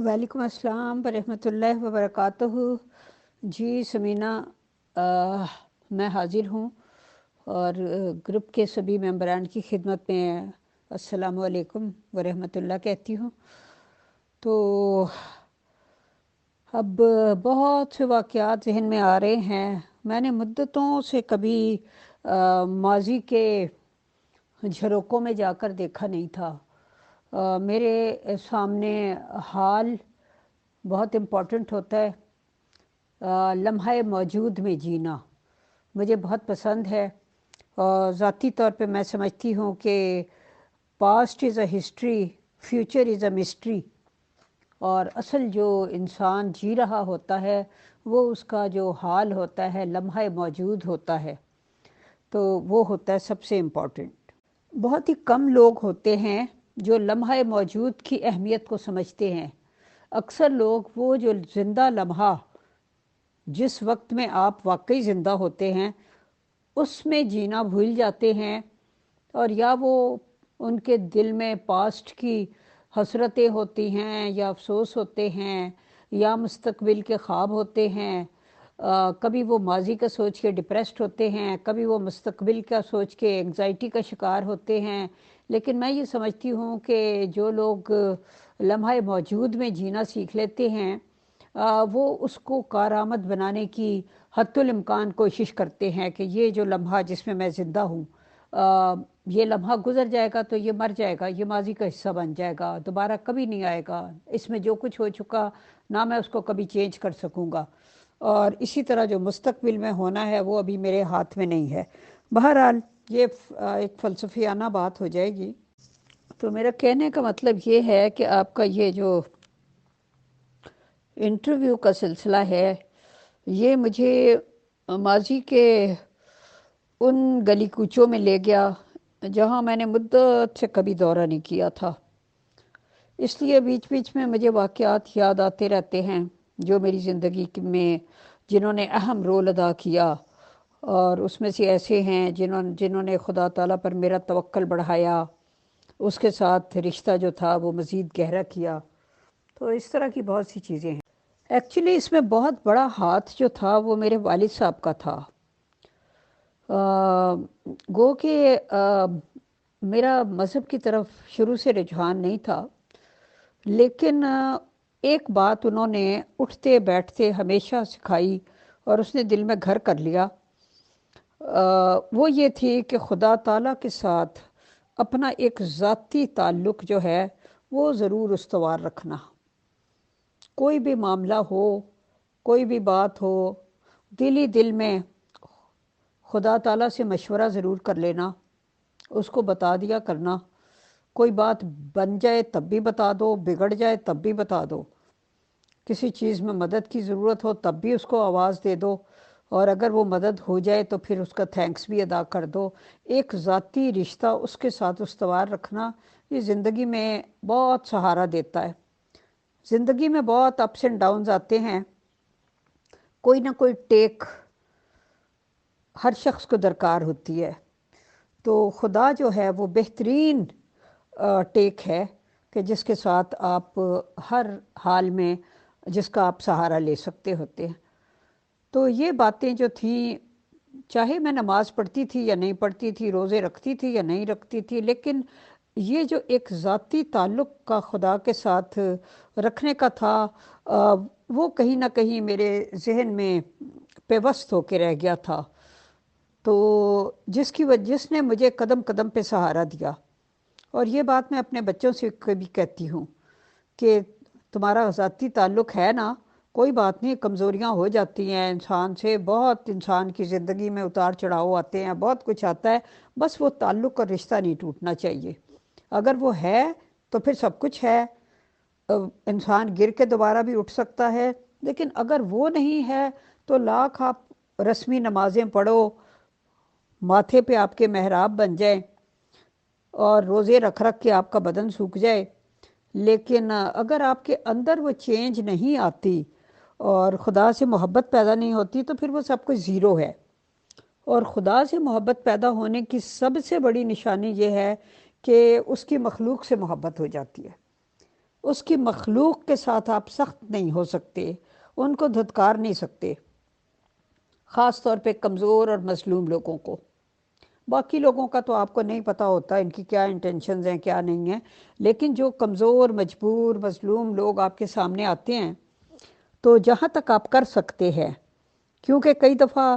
وعلیکم السلام ورحمۃ اللہ وبرکاتہ۔ جی سمینہ، میں حاضر ہوں اور گروپ کے سبھی ممبران کی خدمت میں السلام علیکم ورحمۃ اللہ کہتی ہوں۔ تو اب بہت سے واقعات ذہن میں آ رہے ہیں۔ میں نے مدتوں سے کبھی ماضی کے جھروکوں میں جا کر دیکھا نہیں تھا۔ میرے سامنے حال بہت امپورٹنٹ ہوتا ہے۔ لمحہ موجود میں جینا مجھے بہت پسند ہے، اور ذاتی طور پہ میں سمجھتی ہوں کہ past is a history, future is a mystery, اور اصل جو انسان جی رہا ہوتا ہے وہ اس کا جو حال ہوتا ہے، لمحہ موجود ہوتا ہے، تو وہ ہوتا ہے سب سے امپورٹنٹ۔ بہت ہی کم لوگ ہوتے ہیں جو لمحہ موجود کی اہمیت کو سمجھتے ہیں۔ اکثر لوگ وہ جو زندہ لمحہ جس وقت میں آپ واقعی زندہ ہوتے ہیں اس میں جینا بھول جاتے ہیں، اور یا وہ ان کے دل میں پاسٹ کی حسرتیں ہوتی ہیں، یا افسوس ہوتے ہیں، یا مستقبل کے خواب ہوتے ہیں۔ کبھی وہ ماضی کا سوچ کے ڈپریسڈ ہوتے ہیں، کبھی وہ مستقبل کا سوچ کے انگزائٹی کا شکار ہوتے ہیں۔ لیکن میں یہ سمجھتی ہوں کہ جو لوگ لمحہ موجود میں جینا سیکھ لیتے ہیں وہ اس کو کارآمد بنانے کی حتی الامکان کوشش کرتے ہیں کہ یہ جو لمحہ جس میں میں زندہ ہوں، یہ لمحہ گزر جائے گا تو یہ مر جائے گا، یہ ماضی کا حصہ بن جائے گا، دوبارہ کبھی نہیں آئے گا، اس میں جو کچھ ہو چکا نہ میں اس کو کبھی چینج کر سکوں گا، اور اسی طرح جو مستقبل میں ہونا ہے وہ ابھی میرے ہاتھ میں نہیں ہے۔ بہرحال یہ ایک فلسفیانہ بات ہو جائے گی۔ تو میرا کہنے کا مطلب یہ ہے کہ آپ کا یہ جو انٹرویو کا سلسلہ ہے یہ مجھے ماضی کے ان گلی کوچوں میں لے گیا جہاں میں نے مدت سے کبھی دورہ نہیں کیا تھا۔ اس لیے بیچ بیچ میں مجھے واقعات یاد آتے رہتے ہیں جو میری زندگی میں جنہوں نے اہم رول ادا کیا، اور اس میں سے ایسے ہیں جنہوں نے خدا تعالیٰ پر میرا توکل بڑھایا، اس کے ساتھ رشتہ جو تھا وہ مزید گہرا کیا۔ تو اس طرح کی بہت سی چیزیں ہیں۔ ایکچولی اس میں بہت بڑا ہاتھ جو تھا وہ میرے والد صاحب کا تھا۔ گو کہ میرا مذہب کی طرف شروع سے رجحان نہیں تھا، لیکن ایک بات انہوں نے اٹھتے بیٹھتے ہمیشہ سکھائی اور اس نے دل میں گھر کر لیا، وہ یہ تھی کہ خدا تعالیٰ کے ساتھ اپنا ایک ذاتی تعلق جو ہے وہ ضرور استوار رکھنا۔ کوئی بھی معاملہ ہو، کوئی بھی بات ہو، دل میں خدا تعالیٰ سے مشورہ ضرور کر لینا، اس کو بتا دیا کرنا۔ کوئی بات بن جائے تب بھی بتا دو، بگڑ جائے تب بھی بتا دو، کسی چیز میں مدد کی ضرورت ہو تب بھی اس کو آواز دے دو، اور اگر وہ مدد ہو جائے تو پھر اس کا تھینکس بھی ادا کر دو۔ ایک ذاتی رشتہ اس کے ساتھ استوار رکھنا یہ زندگی میں بہت سہارا دیتا ہے۔ زندگی میں بہت اپس اینڈ ڈاؤنز آتے ہیں، کوئی نہ کوئی ٹیک ہر شخص کو درکار ہوتی ہے، تو خدا جو ہے وہ بہترین ٹیک ہے کہ جس کے ساتھ آپ ہر حال میں جس کا آپ سہارا لے سکتے ہوتے ہیں۔ تو یہ باتیں جو تھیں، چاہے میں نماز پڑھتی تھی یا نہیں پڑھتی تھی، روزے رکھتی تھی یا نہیں رکھتی تھی، لیکن یہ جو ایک ذاتی تعلق کا خدا کے ساتھ رکھنے کا تھا وہ کہیں نہ کہیں میرے ذہن میں پیوست ہو کے رہ گیا تھا، تو جس نے مجھے قدم قدم پہ سہارا دیا۔ اور یہ بات میں اپنے بچوں سے بھی کہتی ہوں کہ تمہارا ذاتی تعلق ہے نا، کوئی بات نہیں، کمزوریاں ہو جاتی ہیں انسان سے، بہت انسان کی زندگی میں اتار چڑھاؤ آتے ہیں، بہت کچھ آتا ہے، بس وہ تعلق اور رشتہ نہیں ٹوٹنا چاہیے۔ اگر وہ ہے تو پھر سب کچھ ہے، انسان گر کے دوبارہ بھی اٹھ سکتا ہے، لیکن اگر وہ نہیں ہے تو لاکھ آپ رسمی نمازیں پڑھو، ماتھے پہ آپ کے محراب بن جائیں اور روزے رکھ رکھ کے آپ کا بدن سوکھ جائے، لیکن اگر آپ کے اندر وہ چینج نہیں آتی اور خدا سے محبت پیدا نہیں ہوتی تو پھر وہ سب کچھ زیرو ہے۔ اور خدا سے محبت پیدا ہونے کی سب سے بڑی نشانی یہ ہے کہ اس کی مخلوق سے محبت ہو جاتی ہے۔ اس کی مخلوق کے ساتھ آپ سخت نہیں ہو سکتے، ان کو دھتکار نہیں سکتے، خاص طور پہ کمزور اور مظلوم لوگوں کو۔ باقی لوگوں کا تو آپ کو نہیں پتہ ہوتا ان کی کیا انٹینشنز ہیں کیا نہیں ہیں، لیکن جو کمزور مجبور مظلوم لوگ آپ کے سامنے آتے ہیں تو جہاں تک آپ کر سکتے ہیں، کیونکہ کئی دفعہ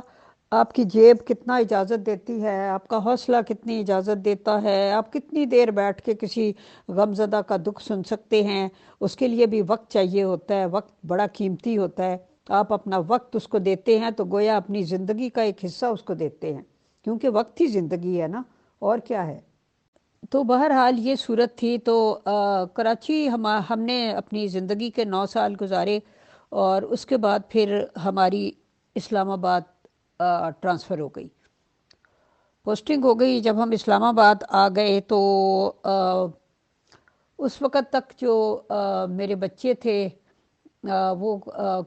آپ کی جیب کتنا اجازت دیتی ہے، آپ کا حوصلہ کتنی اجازت دیتا ہے، آپ کتنی دیر بیٹھ کے کسی غم زدہ کا دکھ سن سکتے ہیں، اس کے لیے بھی وقت چاہیے ہوتا ہے، وقت بڑا قیمتی ہوتا ہے۔ آپ اپنا وقت اس کو دیتے ہیں تو گویا اپنی زندگی کا ایک حصہ اس کو دیتے ہیں، کیونکہ وقت ہی زندگی ہے نا، اور کیا ہے۔ تو بہرحال یہ صورت تھی۔ تو کراچی ہم نے اپنی زندگی کے 9 سال گزارے، اور اس کے بعد پھر ہماری اسلام آباد ٹرانسفر ہو گئی، پوسٹنگ ہو گئی۔ جب ہم اسلام آباد آ گئے تو اس وقت تک جو میرے بچے تھے وہ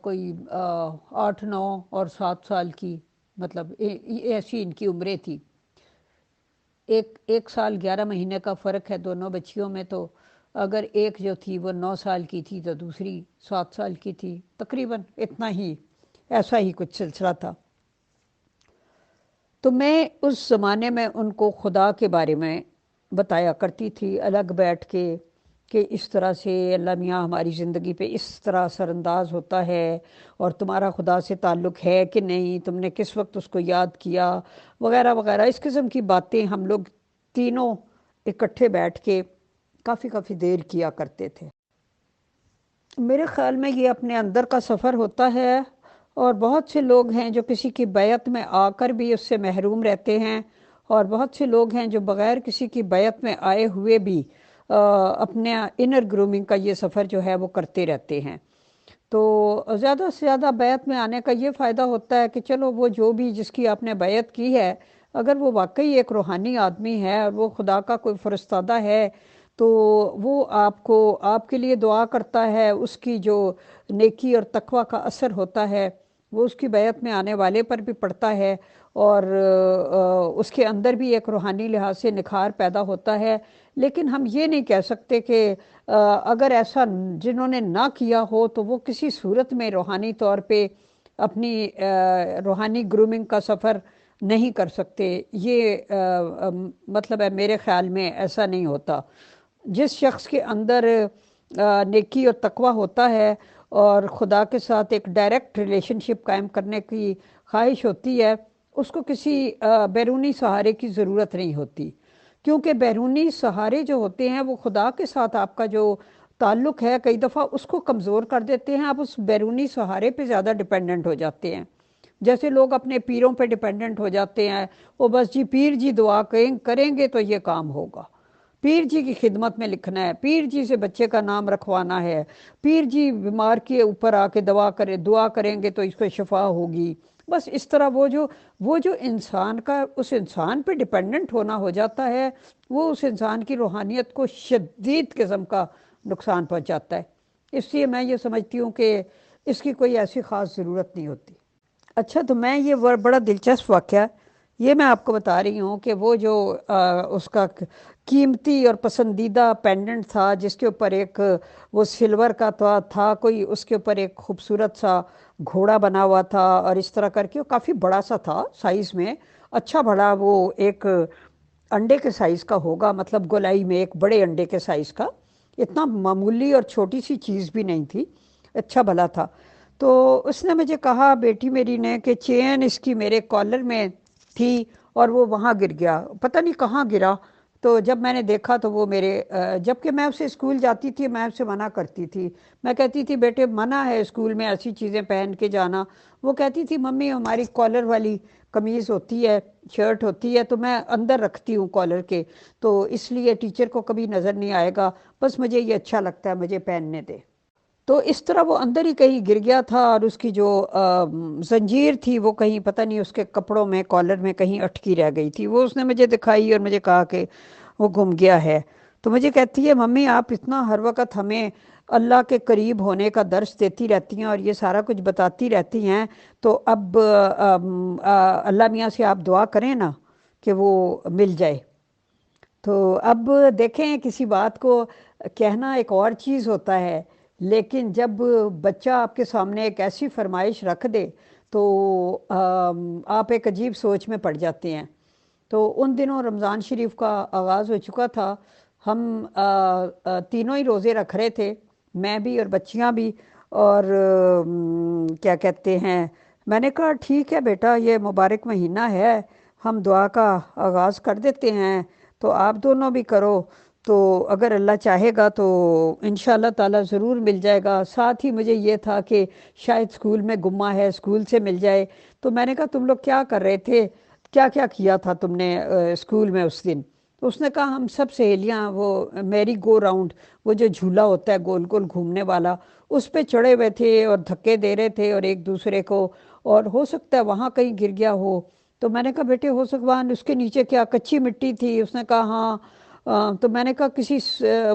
کوئی 8 9 اور 7 سال کی، مطلب ایسی ان کی عمریں تھی۔ ایک سال 11 مہینے کا فرق ہے دونوں بچیوں میں، تو اگر ایک جو تھی وہ 9 سال کی تھی تو دوسری 7 سال کی تھی، تقریباً اتنا ہی، ایسا ہی کچھ سلسلہ تھا۔ تو میں اس زمانے میں ان کو خدا کے بارے میں بتایا کرتی تھی الگ بیٹھ کے، کہ اس طرح سے اللہ میاں ہماری زندگی پہ اس طرح اثر انداز ہوتا ہے، اور تمہارا خدا سے تعلق ہے کہ نہیں، تم نے کس وقت اس کو یاد کیا، وغیرہ وغیرہ، اس قسم کی باتیں ہم لوگ تینوں اکٹھے بیٹھ کے کافی کافی دیر کیا کرتے تھے۔ میرے خیال میں یہ اپنے اندر کا سفر ہوتا ہے، اور بہت سے لوگ ہیں جو کسی کی بیعت میں آ کر بھی اس سے محروم رہتے ہیں، اور بہت سے لوگ ہیں جو بغیر کسی کی بیعت میں آئے ہوئے بھی اپنے انر گرومنگ کا یہ سفر جو ہے وہ کرتے رہتے ہیں۔ تو زیادہ سے زیادہ بیعت میں آنے کا یہ فائدہ ہوتا ہے کہ چلو وہ جو بھی جس کی آپ نے بیعت کی ہے، اگر وہ واقعی ایک روحانی آدمی ہے اور وہ خدا کا کوئی فرستادہ ہے، تو وہ آپ کو آپ کے لیے دعا کرتا ہے، اس کی جو نیکی اور تقوی کا اثر ہوتا ہے وہ اس کی بیعت میں آنے والے پر بھی پڑتا ہے، اور اس کے اندر بھی ایک روحانی لحاظ سے نکھار پیدا ہوتا ہے۔ لیکن ہم یہ نہیں کہہ سکتے کہ اگر ایسا جنہوں نے نہ کیا ہو تو وہ کسی صورت میں روحانی طور پہ اپنی روحانی گرومنگ کا سفر نہیں کر سکتے۔ یہ مطلب ہے میرے خیال میں ایسا نہیں ہوتا۔ جس شخص کے اندر نیکی اور تقوی ہوتا ہے اور خدا کے ساتھ ایک ڈائریکٹ ریلیشن شپ قائم کرنے کی خواہش ہوتی ہے، اس کو کسی بیرونی سہارے کی ضرورت نہیں ہوتی، کیونکہ بیرونی سہارے جو ہوتے ہیں وہ خدا کے ساتھ آپ کا جو تعلق ہے کئی دفعہ اس کو کمزور کر دیتے ہیں، آپ اس بیرونی سہارے پہ زیادہ ڈیپینڈنٹ ہو جاتے ہیں۔ جیسے لوگ اپنے پیروں پہ ڈیپینڈنٹ ہو جاتے ہیں، وہ بس جی پیر جی دعا کریں گے تو یہ کام ہوگا، پیر جی کی خدمت میں لکھنا ہے، پیر جی سے بچے کا نام رکھوانا ہے، پیر جی بیمار کے اوپر آ کے دعا کریں گے تو اس کو شفا ہوگی۔ بس اس طرح وہ جو انسان کا اس انسان پہ ڈیپینڈنٹ ہونا ہو جاتا ہے، وہ اس انسان کی روحانیت کو شدید قسم کا نقصان پہنچاتا ہے۔ اس لیے میں یہ سمجھتی ہوں کہ اس کی کوئی ایسی خاص ضرورت نہیں ہوتی۔ اچھا، تو میں یہ بڑا دلچسپ واقعہ یہ میں آپ کو بتا رہی ہوں کہ وہ جو اس کا قیمتی اور پسندیدہ پینڈنٹ تھا، جس کے اوپر ایک وہ سلور کا تھا کوئی، اس کے اوپر ایک خوبصورت سا گھوڑا بنا ہوا تھا، اور اس طرح کر کے وہ کافی بڑا سا تھا سائز میں، اچھا بڑا، وہ ایک انڈے کے سائز کا ہوگا، مطلب گولائی میں ایک بڑے انڈے کے سائز کا، اتنا معمولی اور چھوٹی سی چیز بھی نہیں تھی، اچھا بھلا تھا۔ تو اس نے مجھے کہا، بیٹی میری نے، کہ چین اس کی میرے کالر میں تھی اور وہ وہاں گر گیا، پتہ نہیں کہاں گرا۔ تو جب میں نے دیکھا تو وہ میرے جبکہ میں اسے اسکول جاتی تھی، میں اسے منع کرتی تھی، میں کہتی تھی بیٹے منع ہے اسکول میں ایسی چیزیں پہن کے جانا۔ وہ کہتی تھی ممی ہماری کالر والی قمیض ہوتی ہے، شرٹ ہوتی ہے، تو میں اندر رکھتی ہوں کالر کے، تو اس لیے ٹیچر کو کبھی نظر نہیں آئے گا، بس مجھے یہ اچھا لگتا ہے، مجھے پہننے دے۔ تو اس طرح وہ اندر ہی کہیں گر گیا تھا، اور اس کی جو زنجیر تھی وہ کہیں پتہ نہیں اس کے کپڑوں میں کالر میں کہیں اٹکی رہ گئی تھی، وہ اس نے مجھے دکھائی اور مجھے کہا کہ وہ گم گیا ہے۔ تو مجھے کہتی ہے ممی آپ اتنا ہر وقت ہمیں اللہ کے قریب ہونے کا درس دیتی رہتی ہیں اور یہ سارا کچھ بتاتی رہتی ہیں، تو اب اللہ میاں سے آپ دعا کریں نا کہ وہ مل جائے۔ تو اب دیکھیں کسی بات کو کہنا ایک اور چیز ہوتا ہے، لیکن جب بچہ آپ کے سامنے ایک ایسی فرمائش رکھ دے تو آپ ایک عجیب سوچ میں پڑ جاتے ہیں۔ تو ان دنوں رمضان شریف کا آغاز ہو چکا تھا، ہم تینوں ہی روزے رکھ رہے تھے، میں بھی اور بچیاں بھی، اور کیا کہتے ہیں، میں نے کہا ٹھیک ہے بیٹا، یہ مبارک مہینہ ہے، ہم دعا کا آغاز کر دیتے ہیں، تو آپ دونوں بھی کرو، تو اگر اللہ چاہے گا تو انشاءاللہ تعالی ضرور مل جائے گا۔ ساتھ ہی مجھے یہ تھا کہ شاید اسکول میں گما ہے، اسکول سے مل جائے۔ تو میں نے کہا تم لوگ کیا کر رہے تھے، کیا کیا کیا تھا تم نے اسکول میں اس دن؟ تو اس نے کہا ہم سب سہیلیاں وہ میری گو راؤنڈ، وہ جو جھولا ہوتا ہے گول گول گھومنے والا، اس پہ چڑھے ہوئے تھے اور دھکے دے رہے تھے اور ایک دوسرے کو، اور ہو سکتا ہے وہاں کہیں گر گیا ہو۔ تو میں نے کہا بیٹے ہو سکتا ہے اس کے نیچے کیا کچی مٹی تھی؟ اس نے کہا ہاں۔ تو میں نے کہا کسی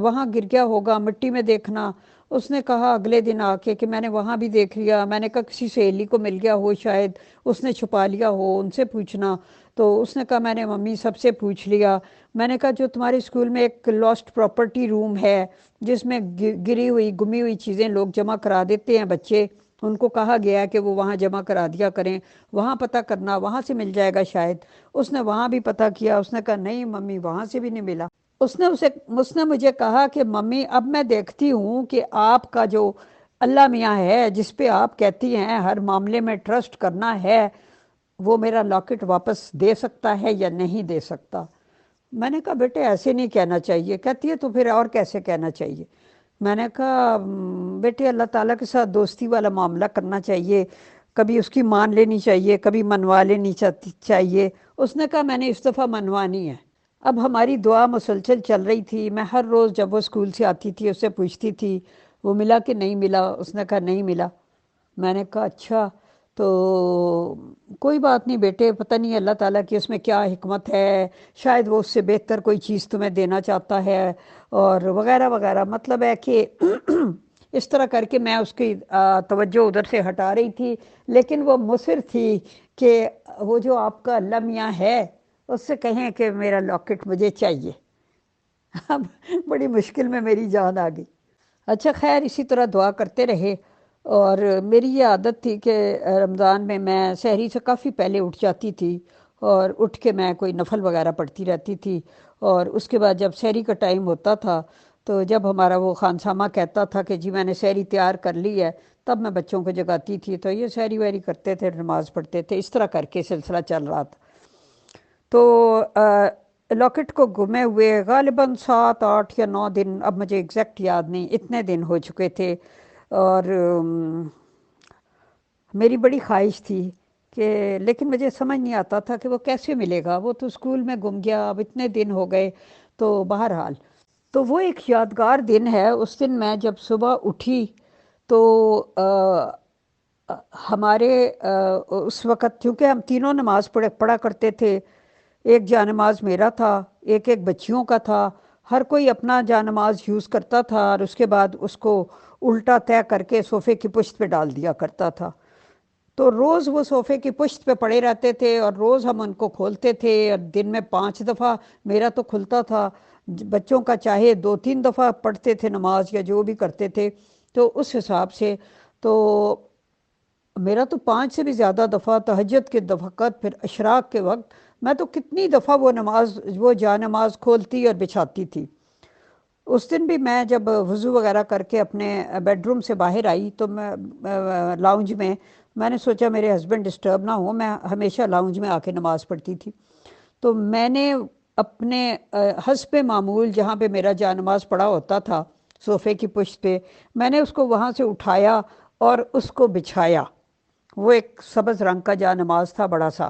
وہاں گر گیا ہوگا مٹی میں دیکھنا۔ اس نے کہا اگلے دن آ کے کہ میں نے وہاں بھی دیکھ لیا، میں نے کہا کسی سہیلی کو مل گیا ہو شاید، اس نے چھپا لیا ہو، ان سے پوچھنا۔ تو اس نے کہا میں نے ممی سب سے پوچھ لیا۔ میں نے کہا جو تمہارے اسکول میں ایک لاسٹ پراپرٹی روم ہے جس میں گری ہوئی گمی ہوئی چیزیں لوگ جمع کرا دیتے ہیں بچے، ان کو کہا گیا ہے کہ وہ وہاں جمع کرا دیا کریں، وہاں پتہ کرنا، وہاں سے مل جائے گا شاید۔ اس نے وہاں بھی پتہ کیا، اس نے کہا نہیں ممی وہاں سے بھی نہیں ملا۔ اس نے مجھے کہا کہ ممی اب میں دیکھتی ہوں کہ آپ کا جو اللہ میاں ہے جس پہ آپ کہتی ہیں ہر معاملے میں ٹرسٹ کرنا ہے، وہ میرا لاکٹ واپس دے سکتا ہے یا نہیں دے سکتا۔ میں نے کہا بیٹے ایسے نہیں کہنا چاہیے۔ کہتی ہے تو پھر اور کیسے کہنا چاہیے؟ میں نے کہا بیٹے اللہ تعالیٰ کے ساتھ دوستی والا معاملہ کرنا چاہیے، کبھی اس کی مان لینی چاہیے، کبھی منوا لینی چاہیے۔ اس نے کہا میں نے اس دفعہ منوانی ہے۔ اب ہماری دعا مسلسل چل رہی تھی، میں ہر روز جب وہ اسکول سے آتی تھی اس سے پوچھتی تھی وہ ملا کہ نہیں ملا؟ اس نے کہا نہیں ملا۔ میں نے کہا اچھا، تو کوئی بات نہیں بیٹے، پتہ نہیں اللہ تعالیٰ کی اس میں کیا حکمت ہے، شاید وہ اس سے بہتر کوئی چیز تمہیں دینا چاہتا ہے، اور وغیرہ وغیرہ۔ مطلب ہے کہ اس طرح کر کے میں اس کی توجہ ادھر سے ہٹا رہی تھی، لیکن وہ مصر تھی کہ وہ جو آپ کا اللہ میاں ہے اس سے کہیں کہ میرا لاکٹ مجھے چاہیے۔ اب بڑی مشکل میں میری جان آ گئی۔ اچھا خیر، اسی طرح دعا کرتے رہے، اور میری یہ عادت تھی کہ رمضان میں سحری سے کافی پہلے اٹھ جاتی تھی، اور اٹھ کے میں کوئی نفل وغیرہ پڑھتی رہتی تھی، اور اس کے بعد جب سحری کا ٹائم ہوتا تھا تو جب ہمارا وہ خانسامہ کہتا تھا کہ جی میں نے سحری تیار کر لی ہے، تب میں بچوں کو جگاتی تھی، تو یہ سحری وحری کرتے تھے، نماز پڑھتے تھے، اس طرح کر کے سلسلہ چل رہا تھا۔ تو لاکٹ کو گمے ہوئے غالباً 7 8 یا 9 دن، اب مجھے ایگزیکٹ یاد نہیں، اتنے دن ہو چکے تھے، اور میری بڑی خواہش تھی کہ، لیکن مجھے سمجھ نہیں آتا تھا کہ وہ کیسے ملے گا، وہ تو اسکول میں گم گیا، اب اتنے دن ہو گئے۔ تو بہرحال تو وہ ایک یادگار دن ہے۔ اس دن میں جب صبح اٹھی تو ہمارے اس وقت کیونکہ ہم تینوں نماز پڑھا کرتے تھے، ایک جا نماز میرا تھا، ایک بچیوں کا تھا، ہر کوئی اپنا جا نماز یوز کرتا تھا، اور اس کے بعد اس کو الٹا طے کر کے صوفے کی پشت پہ ڈال دیا کرتا تھا۔ تو روز وہ صوفے کی پشت پہ پڑے رہتے تھے، اور روز ہم ان کو کھولتے تھے، اور دن میں 5 دفعہ میرا تو کھلتا تھا، بچوں کا چاہے 2 3 دفعہ پڑھتے تھے نماز یا جو بھی کرتے تھے۔ تو اس حساب سے تو میرا تو 5 سے بھی زیادہ دفعہ تہجد کے وقت، پھر اشراق کے وقت، میں تو کتنی دفعہ وہ جا نماز کھولتی اور بچھاتی تھی۔ اس دن بھی میں جب وضو وغیرہ کر کے اپنے بیڈ روم سے باہر آئی تو میں لاؤنج میں نے سوچا میرے ہسبینڈ ڈسٹرب نہ ہو، میں ہمیشہ لاؤنج میں آ کے نماز پڑھتی تھی، تو میں نے اپنے حسب معمول جہاں پہ میرا جا نماز پڑھا ہوتا تھا صوفے کی پشت پہ، میں نے اس کو وہاں سے اٹھایا اور اس کو بچھایا۔ وہ ایک سبز رنگ کا جا نماز تھا بڑا سا۔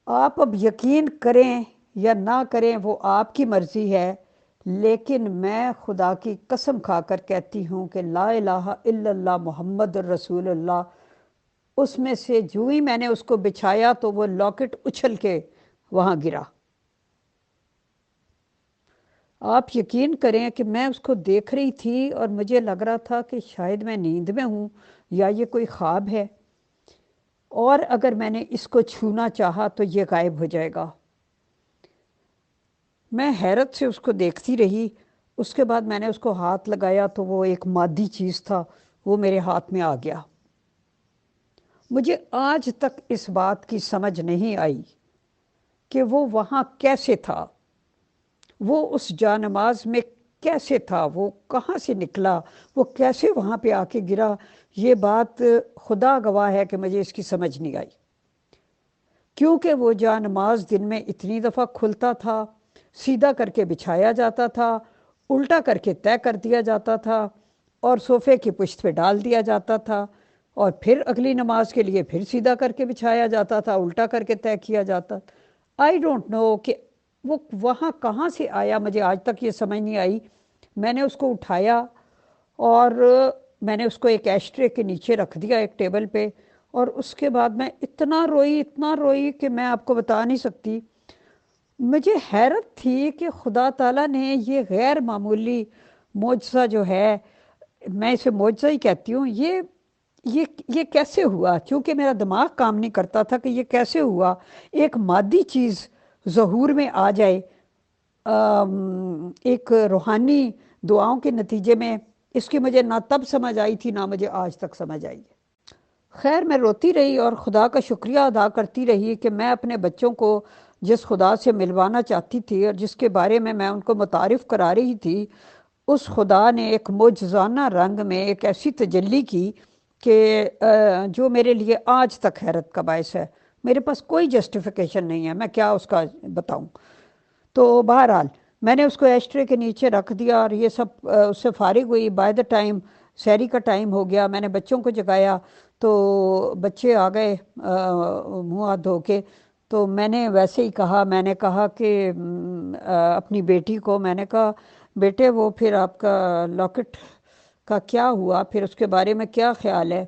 آپ اب یقین کریں یا نہ کریں وہ آپ کی مرضی ہے، لیکن میں خدا کی قسم کھا کر کہتی ہوں کہ لا الہ الا اللہ محمد الرسول اللہ، اس میں سے جو ہی میں نے اس کو بچھایا تو وہ لاکٹ اچھل کے وہاں گرا۔ آپ یقین کریں کہ میں اس کو دیکھ رہی تھی اور مجھے لگ رہا تھا کہ شاید میں نیند میں ہوں یا یہ کوئی خواب ہے، اور اگر میں نے اس کو چھونا چاہا تو یہ غائب ہو جائے گا۔ میں حیرت سے اس کو دیکھتی رہی، اس کے بعد میں نے اس کو ہاتھ لگایا تو وہ ایک مادی چیز تھا، وہ میرے ہاتھ میں آ گیا۔ مجھے آج تک اس بات کی سمجھ نہیں آئی کہ وہ وہاں کیسے تھا، وہ اس جانماز میں کیسے تھا، وہ کہاں سے نکلا، وہ کیسے وہاں پہ آ کے گرا۔ یہ بات خدا گواہ ہے کہ مجھے اس کی سمجھ نہیں آئی، کیونکہ وہ جانماز دن میں اتنی دفعہ کھلتا تھا، سیدھا کر کے بچھایا جاتا تھا، الٹا کر کے طے کر دیا جاتا تھا، اور صوفے کی پشت پہ ڈال دیا جاتا تھا، اور پھر اگلی نماز کے لیے پھر سیدھا کر کے بچھایا جاتا تھا، الٹا کر کے طے کیا جاتا تھا۔ آئی ڈونٹ نو کہ وہ وہاں کہاں سے آیا، مجھے آج تک یہ سمجھ نہیں آئی۔ میں نے اس کو اٹھایا اور میں نے اس کو ایک ایشٹرے کے نیچے رکھ دیا، ایک ٹیبل پہ، اور اس کے بعد میں اتنا روئی کہ میں آپ کو بتا نہیں سکتی۔ مجھے حیرت تھی کہ خدا تعالیٰ نے یہ غیر معمولی معجزہ جو ہے، میں اسے معجزہ ہی کہتی ہوں، یہ کیسے ہوا؟ چونکہ میرا دماغ کام نہیں کرتا تھا کہ یہ کیسے ہوا ایک مادی چیز ظہور میں آ جائے ایک روحانی دعاؤں کے نتیجے میں۔ اس کی مجھے نہ تب سمجھ آئی تھی، نہ مجھے آج تک سمجھ آئی ہے۔ خیر میں روتی رہی اور خدا کا شکریہ ادا کرتی رہی کہ میں اپنے بچوں کو جس خدا سے ملوانا چاہتی تھی اور جس کے بارے میں ان کو متعارف کرا رہی تھی، اس خدا نے ایک معجزانہ رنگ میں ایک ایسی تجلی کی کہ جو میرے لیے آج تک حیرت کا باعث ہے۔ میرے پاس کوئی جسٹیفیکیشن نہیں ہے، میں کیا اس کا بتاؤں۔ تو بہرحال میں نے اس کو ایشٹرے کے نیچے رکھ دیا اور یہ سب اس سے فارغ ہوئی۔ بائی دا ٹائم سحری کا ٹائم ہو گیا، میں نے بچوں کو جگایا تو بچے آ گئے منہ ہاتھ دھو کے۔ تو میں نے ویسے ہی کہا، میں نے کہا کہ اپنی بیٹی کو میں نے کہا بیٹے وہ پھر آپ کا لاکٹ کا کیا ہوا، پھر اس کے بارے میں کیا خیال ہے؟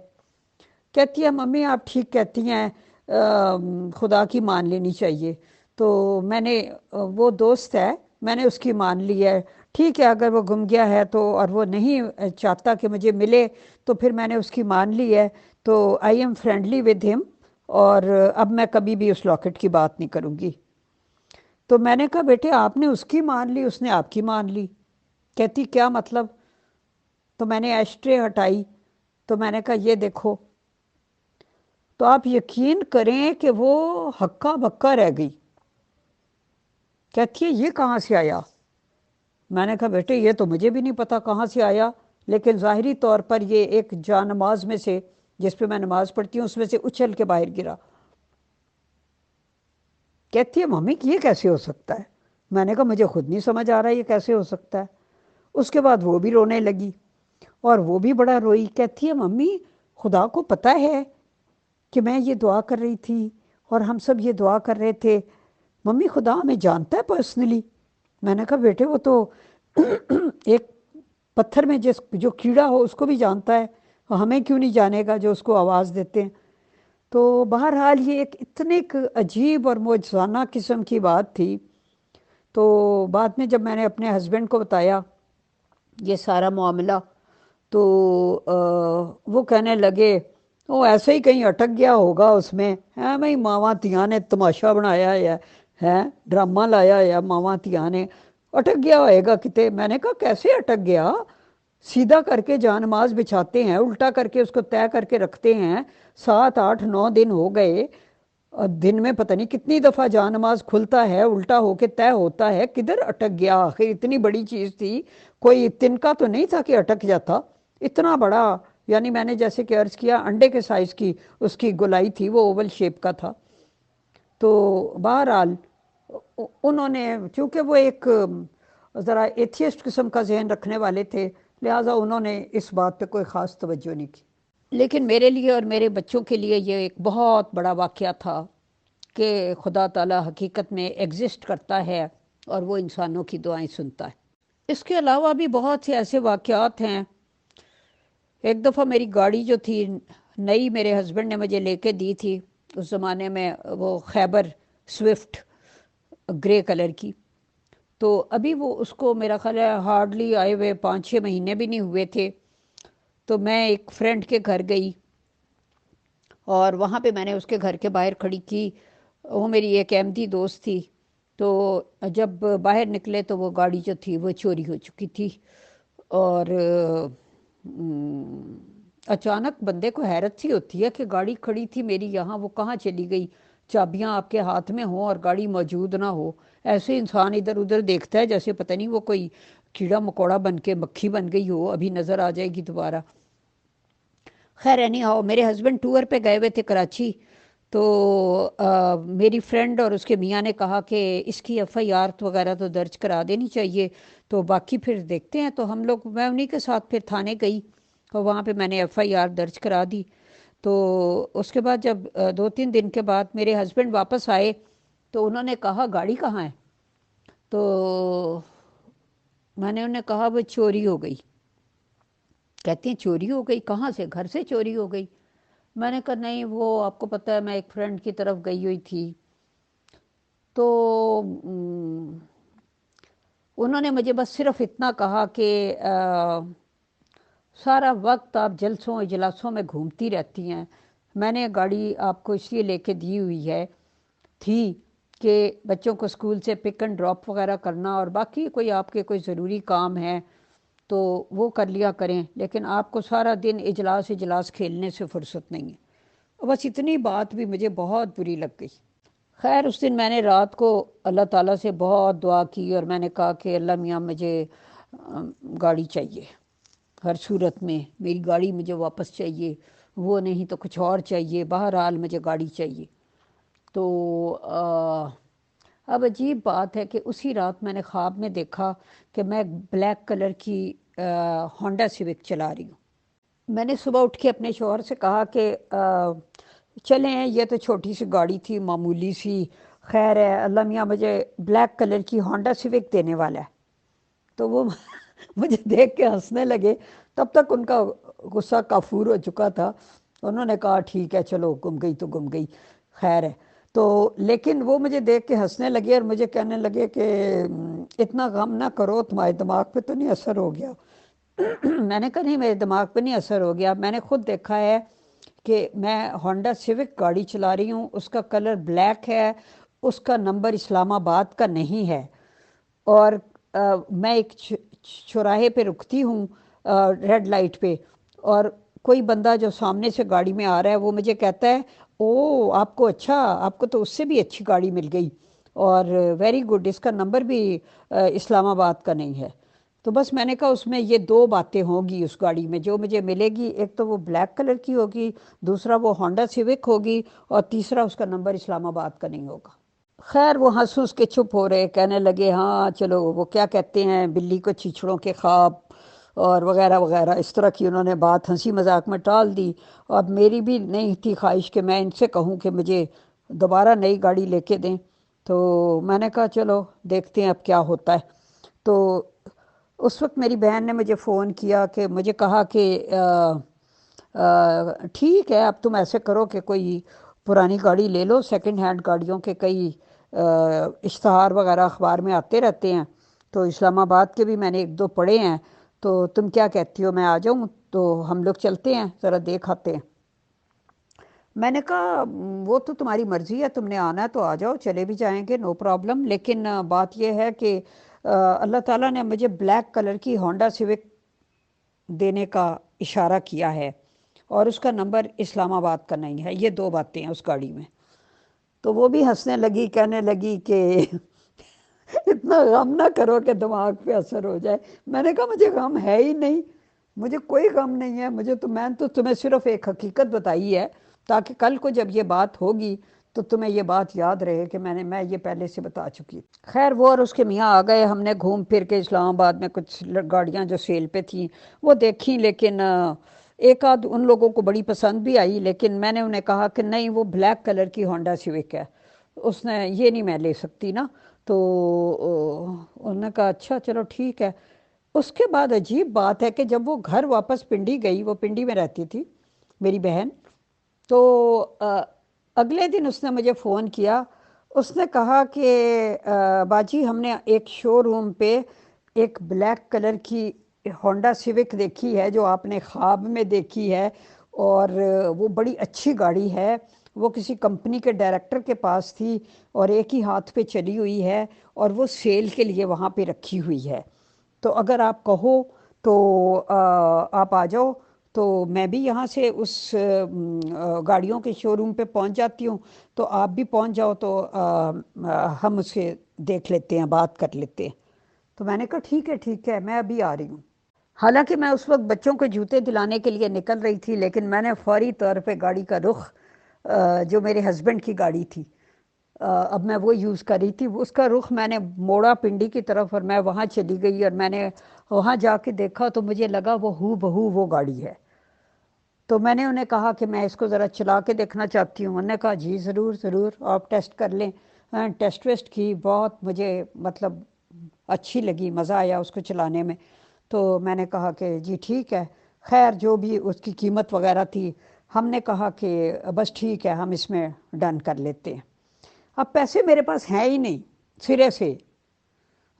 کہتی ہے ممی آپ ٹھیک کہتی ہیں، خدا کی مان لینی چاہیے۔ تو میں نے وہ دوست ہے، میں نے اس کی مان لی ہے، ٹھیک ہے اگر وہ گم گیا ہے تو اور وہ نہیں چاہتا کہ مجھے ملے تو پھر میں نے اس کی مان لی ہے، تو آئی ایم فرینڈلی ود ہم، اور اب میں کبھی بھی اس لاکٹ کی بات نہیں کروں گی۔ تو میں نے کہا بیٹے آپ نے اس کی مان لی، اس نے آپ کی مان لی؟ کہتی کیا مطلب؟ تو میں نے ایشٹرے ہٹائی تو میں نے کہا یہ دیکھو، تو آپ یقین کریں کہ وہ ہکا بکا رہ گئی۔ کہتی ہے یہ کہاں سے آیا؟ میں نے کہا بیٹے یہ تو مجھے بھی نہیں پتا کہاں سے آیا، لیکن ظاہری طور پر یہ ایک جانماز میں سے، جس پہ میں نماز پڑھتی ہوں، اس میں سے اچھل کے باہر گرا۔ کہتی ہے ممی یہ کیسے ہو سکتا ہے؟ میں نے کہا مجھے خود نہیں سمجھ آ رہا یہ کیسے ہو سکتا ہے۔ اس کے بعد وہ بھی رونے لگی اور وہ بھی بڑا روئی۔ کہتی ہے ممی خدا کو پتہ ہے کہ میں یہ دعا کر رہی تھی اور ہم سب یہ دعا کر رہے تھے، ممی خدا ہمیں جانتا ہے پرسنلی؟ میں نے کہا بیٹے وہ تو ایک پتھر میں جو کیڑا ہو اس کو بھی جانتا ہے، ہمیں کیوں نہیں جانے گا جو اس کو آواز دیتے ہیں۔ تو بہرحال یہ ایک اتنے عجیب اور معجزانہ قسم کی بات تھی۔ تو بعد میں جب میں نے اپنے ہسبینڈ کو بتایا یہ سارا معاملہ تو وہ کہنے لگے وہ ایسے ہی کہیں اٹک گیا ہوگا اس میں، ہے بھائی ماواں تیاں نے تماشا بنایا ہے ڈرامہ لایا ہے ماواں تیاں نے، اٹک گیا ہوئے گا کتے۔ میں نے کہا کیسے اٹک گیا؟ سیدھا کر کے جانماز بچھاتے ہیں، الٹا کر کے اس کو طے کر کے رکھتے ہیں، 7 8 9 دن ہو گئے، دن میں پتہ نہیں کتنی دفعہ جانماز کھلتا ہے، الٹا ہو کے طے ہوتا ہے، کدھر اٹک گیا؟ آخر اتنی بڑی چیز تھی، کوئی تنکا تو نہیں تھا کہ اٹک جاتا، اتنا بڑا، یعنی میں نے جیسے کہ عرض کیا انڈے کے سائز کی اس کی گولائی تھی، وہ اوول شیپ کا تھا۔ تو بہرحال انہوں نے چونکہ وہ ایک ذرا ایتھیسٹ قسم کا ذہن رکھنے والے تھے، لہٰذا انہوں نے اس بات پہ کوئی خاص توجہ نہیں کی۔ لیکن میرے لیے اور میرے بچوں کے لیے یہ ایک بہت بڑا واقعہ تھا کہ خدا تعالیٰ حقیقت میں ایگزسٹ کرتا ہے اور وہ انسانوں کی دعائیں سنتا ہے۔ اس کے علاوہ بھی بہت سے ایسے واقعات ہیں۔ ایک دفعہ میری گاڑی جو تھی نئی، میرے ہسبینڈ نے مجھے لے کے دی تھی، اس زمانے میں وہ خیبر سوئفٹ گرے کلر کی، تو ابھی وہ اس کو میرا خیال ہے ہارڈلی آئے ہوئے 5 6 مہینے بھی نہیں ہوئے تھے۔ تو میں ایک فرینڈ کے گھر گئی اور وہاں پہ میں نے اس کے گھر کے باہر کھڑی کی، وہ میری ایک احمدی دوست تھی، تو جب باہر نکلے تو وہ گاڑی جو تھی وہ چوری ہو چکی تھی، اور اچانک بندے کو حیرت سی ہوتی ہے کہ گاڑی کھڑی تھی میری یہاں، وہ کہاں چلی گئی؟ چابیاں آپ کے ہاتھ میں ہوں اور گاڑی موجود نہ ہو، ایسے انسان ادھر ادھر دیکھتا ہے جیسے پتہ نہیں وہ کوئی کیڑا مکوڑا بن کے مکھی بن گئی ہو، ابھی نظر آ جائے گی دوبارہ۔ خیر اینی ہاؤ، میرے ہسبینڈ ٹور پہ گئے ہوئے تھے کراچی، تو میری فرینڈ اور اس کے میاں نے کہا کہ اس کی ایف آئی آر وغیرہ تو درج کرا دینی چاہیے، تو باقی پھر دیکھتے ہیں۔ تو ہم لوگ، میں انہی کے ساتھ پھر تھانے گئی، اور وہاں پہ میں نے ایف آئی آر درج کرا دی۔ تو اس کے بعد جب 2-3 دن کے بعد میرے ہسبینڈ واپس آئے تو انہوں نے کہا گاڑی کہاں ہے؟ تو میں نے انہیں کہا وہ چوری ہو گئی۔ کہتے ہیں چوری ہو گئی؟ کہاں سے؟ گھر سے چوری ہو گئی؟ میں نے کہا نہیں، وہ آپ کو پتہ ہے میں ایک فرینڈ کی طرف گئی ہوئی تھی، تو انہوں نے مجھے بس صرف اتنا کہا کہ سارا وقت آپ جلسوں اجلاسوں میں گھومتی رہتی ہیں، میں نے گاڑی آپ کو اس لیے لے کے دی ہوئی ہے تھی کہ بچوں کو اسکول سے پک اینڈ ڈراپ وغیرہ کرنا، اور باقی کوئی آپ کے کوئی ضروری کام ہے تو وہ کر لیا کریں، لیکن آپ کو سارا دن اجلاس کھیلنے سے فرصت نہیں ہے۔ بس اتنی بات بھی مجھے بہت بری لگ گئی۔ خیر اس دن میں نے رات کو اللہ تعالیٰ سے بہت دعا کی، اور میں نے کہا کہ اللہ میاں مجھے گاڑی چاہیے، ہر صورت میں میری گاڑی مجھے واپس چاہیے، وہ نہیں تو کچھ اور چاہیے، بہرحال مجھے گاڑی چاہیے۔ تو اب عجیب بات ہے کہ اسی رات میں نے خواب میں دیکھا کہ میں بلیک کلر کی ہونڈا سیوک چلا رہی ہوں۔ میں نے صبح اٹھ کے اپنے شوہر سے کہا کہ چلیں، یہ تو چھوٹی سی گاڑی تھی، معمولی سی، خیر ہے، اللہ میاں مجھے بلیک کلر کی ہونڈا سیوک دینے والا ہے۔ تو وہ مجھے دیکھ کے ہنسنے لگے، تب تک ان کا غصہ کافور ہو چکا تھا۔ انہوں نے کہا ٹھیک ہے چلو، گم گئی تو گم گئی، خیر ہے۔ تو لیکن وہ مجھے دیکھ کے ہنسنے لگے اور مجھے کہنے لگے کہ اتنا غم نہ کرو، تمہارے دماغ پہ تو نہیں اثر ہو گیا؟ میں نے کہا نہیں، میرے دماغ پہ نہیں اثر ہو گیا، میں نے خود دیکھا ہے کہ میں ہونڈا سیوک گاڑی چلا رہی ہوں، اس کا کلر بلیک ہے، اس کا نمبر اسلام آباد کا نہیں ہے، اور میں ایک چوراہے پہ رکتی ہوں ریڈ لائٹ پہ، اور کوئی بندہ جو سامنے سے گاڑی میں آ رہا ہے وہ مجھے کہتا ہے او آپ کو، اچھا آپ کو تو اس سے بھی اچھی گاڑی مل گئی، اور ویری گڈ، اس کا نمبر بھی اسلام آباد کا نہیں ہے۔ تو بس میں نے کہا اس میں یہ دو باتیں ہوں گی اس گاڑی میں جو مجھے ملے گی، ایک تو وہ بلیک کلر کی ہوگی، دوسرا وہ ہونڈا سیوک ہوگی، اور تیسرا اس کا نمبر اسلام آباد کا نہیں ہوگا۔ خیر وہ ہنس ہنس کے چپ ہو رہے، کہنے لگے ہاں چلو، وہ کیا کہتے ہیں، بلی کو چیچڑوں کے خواب اور وغیرہ وغیرہ، اس طرح کی انہوں نے بات ہنسی مذاق میں ٹال دی۔ اب میری بھی نہیں تھی خواہش کہ میں ان سے کہوں کہ مجھے دوبارہ نئی گاڑی لے کے دیں، تو میں نے کہا چلو دیکھتے ہیں اب کیا ہوتا ہے۔ تو اس وقت میری بہن نے مجھے فون کیا، کہ مجھے کہا کہ ٹھیک ہے اب تم ایسے کرو کہ کوئی پرانی گاڑی لے لو، سیکنڈ ہینڈ گاڑیوں کے کئی اشتہار وغیرہ اخبار میں آتے رہتے ہیں، تو اسلام آباد کے بھی میں نے 1-2 پڑھے ہیں، تو تم کیا کہتی ہو میں آ جاؤں؟ تو ہم لوگ چلتے ہیں، ذرا دیکھ آتے ہیں۔ میں نے کہا وہ تو تمہاری مرضی ہے، تم نے آنا ہے تو آ جاؤ، چلے بھی جائیں گے، نو پرابلم، لیکن بات یہ ہے کہ اللہ تعالیٰ نے مجھے بلیک کلر کی ہونڈا سیوک دینے کا اشارہ کیا ہے، اور اس کا نمبر اسلام آباد کا نہیں ہے، یہ 2 باتیں ہیں اس گاڑی میں۔ تو وہ بھی ہنسنے لگی، کہنے لگی کہ اتنا غم نہ کرو کہ دماغ پہ اثر ہو جائے۔ میں نے کہا مجھے غم ہے ہی نہیں، مجھے کوئی غم نہیں ہے، میں تو تمہیں صرف ایک حقیقت بتائی ہے تاکہ کل کو جب یہ بات ہوگی تو تمہیں یہ بات یاد رہے کہ میں یہ پہلے سے بتا چکی۔ خیر وہ اور اس کے میاں آ گئے، ہم نے گھوم پھر کے اسلام آباد میں کچھ گاڑیاں جو سیل پہ تھیں وہ دیکھی، لیکن ایک آدھ ان لوگوں کو بڑی پسند بھی آئی، لیکن میں نے انہیں کہا کہ نہیں، وہ بلیک کلر کی ہونڈا سیوک ہے، اس نے یہ نہیں میں لے سکتی نا۔ تو انہوں نے کہا اچھا چلو ٹھیک ہے۔ اس کے بعد عجیب بات ہے کہ جب وہ گھر واپس پنڈی گئی، وہ پنڈی میں رہتی تھی میری بہن، تو اگلے دن اس نے مجھے فون کیا، اس نے کہا کہ باجی ہم نے ایک شو روم پہ ایک بلیک کلر کی ہونڈا سیوک دیکھی ہے جو آپ نے خواب میں دیکھی ہے، اور وہ بڑی اچھی گاڑی ہے، وہ کسی کمپنی کے ڈائریکٹر کے پاس تھی اور ایک ہی ہاتھ پہ چلی ہوئی ہے اور وہ سیل کے لیے وہاں پہ رکھی ہوئی ہے۔ تو اگر آپ کہو تو آپ آ جاؤ، تو میں بھی یہاں سے اس گاڑیوں کے شو روم پہ پہنچ جاتی ہوں، تو آپ بھی پہنچ جاؤ تو ہم اسے دیکھ لیتے ہیں، بات کر لیتے ہیں۔ تو میں نے کہا ٹھیک ہے میں ابھی آ رہی ہوں۔ حالانکہ میں اس وقت بچوں کے جوتے دلانے کے لیے نکل رہی تھی، لیکن میں نے فوری طور پہ گاڑی کا رخ جو میرے ہسبینڈ کی گاڑی تھی، اب میں وہ یوز کر رہی تھی، اس کا رخ میں نے موڑا پنڈی کی طرف اور میں وہاں چلی گئی، اور میں نے وہاں جا کے دیکھا تو مجھے لگا وہ ہو بہو وہ گاڑی ہے۔ تو میں نے انہیں کہا کہ میں اس کو ذرا چلا کے دیکھنا چاہتی ہوں۔ انہوں نے کہا جی ضرور ضرور آپ ٹیسٹ کر لیں۔ ٹیسٹ ویسٹ کی، بہت مجھے مطلب اچھی لگی، مزہ آیا اس کو چلانے میں۔ تو میں نے کہا کہ جی ٹھیک ہے، خیر جو بھی اس کی قیمت وغیرہ تھی، ہم نے کہا کہ بس ٹھیک ہے ہم اس میں ڈن کر لیتے ہیں۔ اب پیسے میرے پاس ہیں ہی نہیں سرے سے،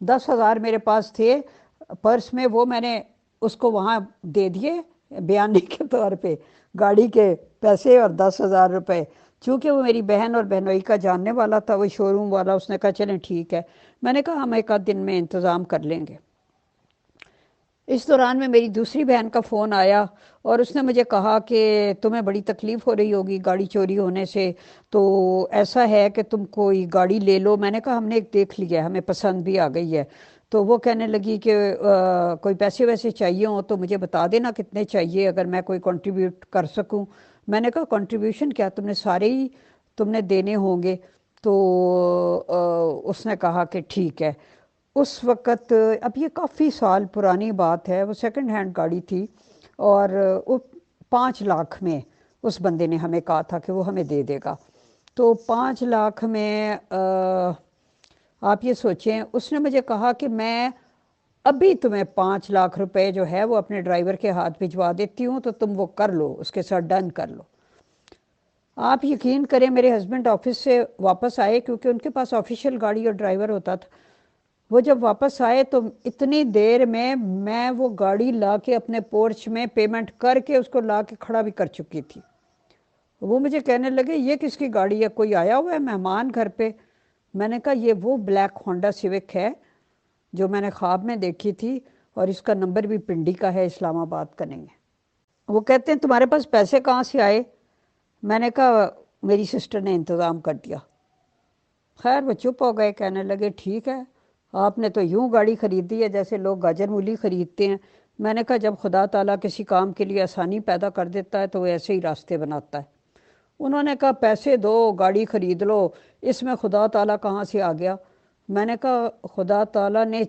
10,000 میرے پاس تھے پرس میں، وہ میں نے اس کو وہاں دے دیے بیانے کے طور پہ، گاڑی کے پیسے اور 10,000 روپے۔ چونکہ وہ میری بہن اور بہنوئی کا جاننے والا تھا، وہ شو روم والا، اس نے کہا چلیں ٹھیک ہے۔ میں نے کہا ہم ایک آدھ دن میں انتظام کر لیں گے۔ اس دوران میں میری دوسری بہن کا فون آیا اور اس نے مجھے کہا کہ تمہیں بڑی تکلیف ہو رہی ہوگی گاڑی چوری ہونے سے، تو ایسا ہے کہ تم کوئی گاڑی لے لو۔ میں نے کہا ہم نے ایک دیکھ لی ہے، ہمیں پسند بھی آ گئی ہے۔ تو وہ کہنے لگی کہ کوئی پیسے ویسے چاہیے ہوں تو مجھے بتا دینا کتنے چاہیے، اگر میں کوئی کنٹریبیوٹ کر سکوں۔ میں نے کہا کنٹریبیوشن کیا، تم نے سارے ہی تم نے دینے ہوں گے۔ تو اس نے کہا کہ ٹھیک ہے۔ اس وقت، اب یہ کافی سال پرانی بات ہے، وہ سیکنڈ ہینڈ گاڑی تھی، اور وہ 5 لاکھ میں اس بندے نے ہمیں کہا تھا کہ وہ ہمیں دے دے گا۔ تو 5 لاکھ میں آپ یہ سوچیں، اس نے مجھے کہا کہ میں ابھی تمہیں 5 لاکھ روپے جو ہے وہ اپنے ڈرائیور کے ہاتھ بھجوا دیتی ہوں، تو تم وہ کر لو، اس کے ساتھ ڈن کر لو۔ آپ یقین کریں میرے ہسبینڈ آفس سے واپس آئے، کیونکہ ان کے پاس آفیشیل گاڑی اور ڈرائیور ہوتا تھا۔ وہ جب واپس آئے تو اتنی دیر میں وہ گاڑی لا کے اپنے پورچ میں پیمنٹ کر کے اس کو لا کے کھڑا بھی کر چکی تھی۔ وہ مجھے کہنے لگے یہ کس کی گاڑی ہے، کوئی آیا ہوا ہے مہمان گھر پہ؟ میں نے کہا یہ وہ بلیک ہونڈا سیوک ہے جو میں نے خواب میں دیکھی تھی، اور اس کا نمبر بھی پنڈی کا ہے، اسلام آباد کا نہیں ہے۔ وہ کہتے ہیں تمہارے پاس پیسے کہاں سے آئے؟ میں نے کہا میری سسٹر نے انتظام کر دیا۔ خیر وہ چپ ہو گئے، کہنے لگے ٹھیک ہے، آپ نے تو یوں گاڑی خریدی ہے جیسے لوگ گاجر مولی خریدتے ہیں۔ میں نے کہا جب خدا تعالیٰ کسی کام کے لیے آسانی پیدا کر دیتا ہے تو وہ ایسے ہی راستے بناتا ہے۔ انہوں نے کہا پیسے دو گاڑی خرید لو، اس میں خدا تعالیٰ کہاں سے آ گیا؟ میں نے کہا خدا تعالیٰ نے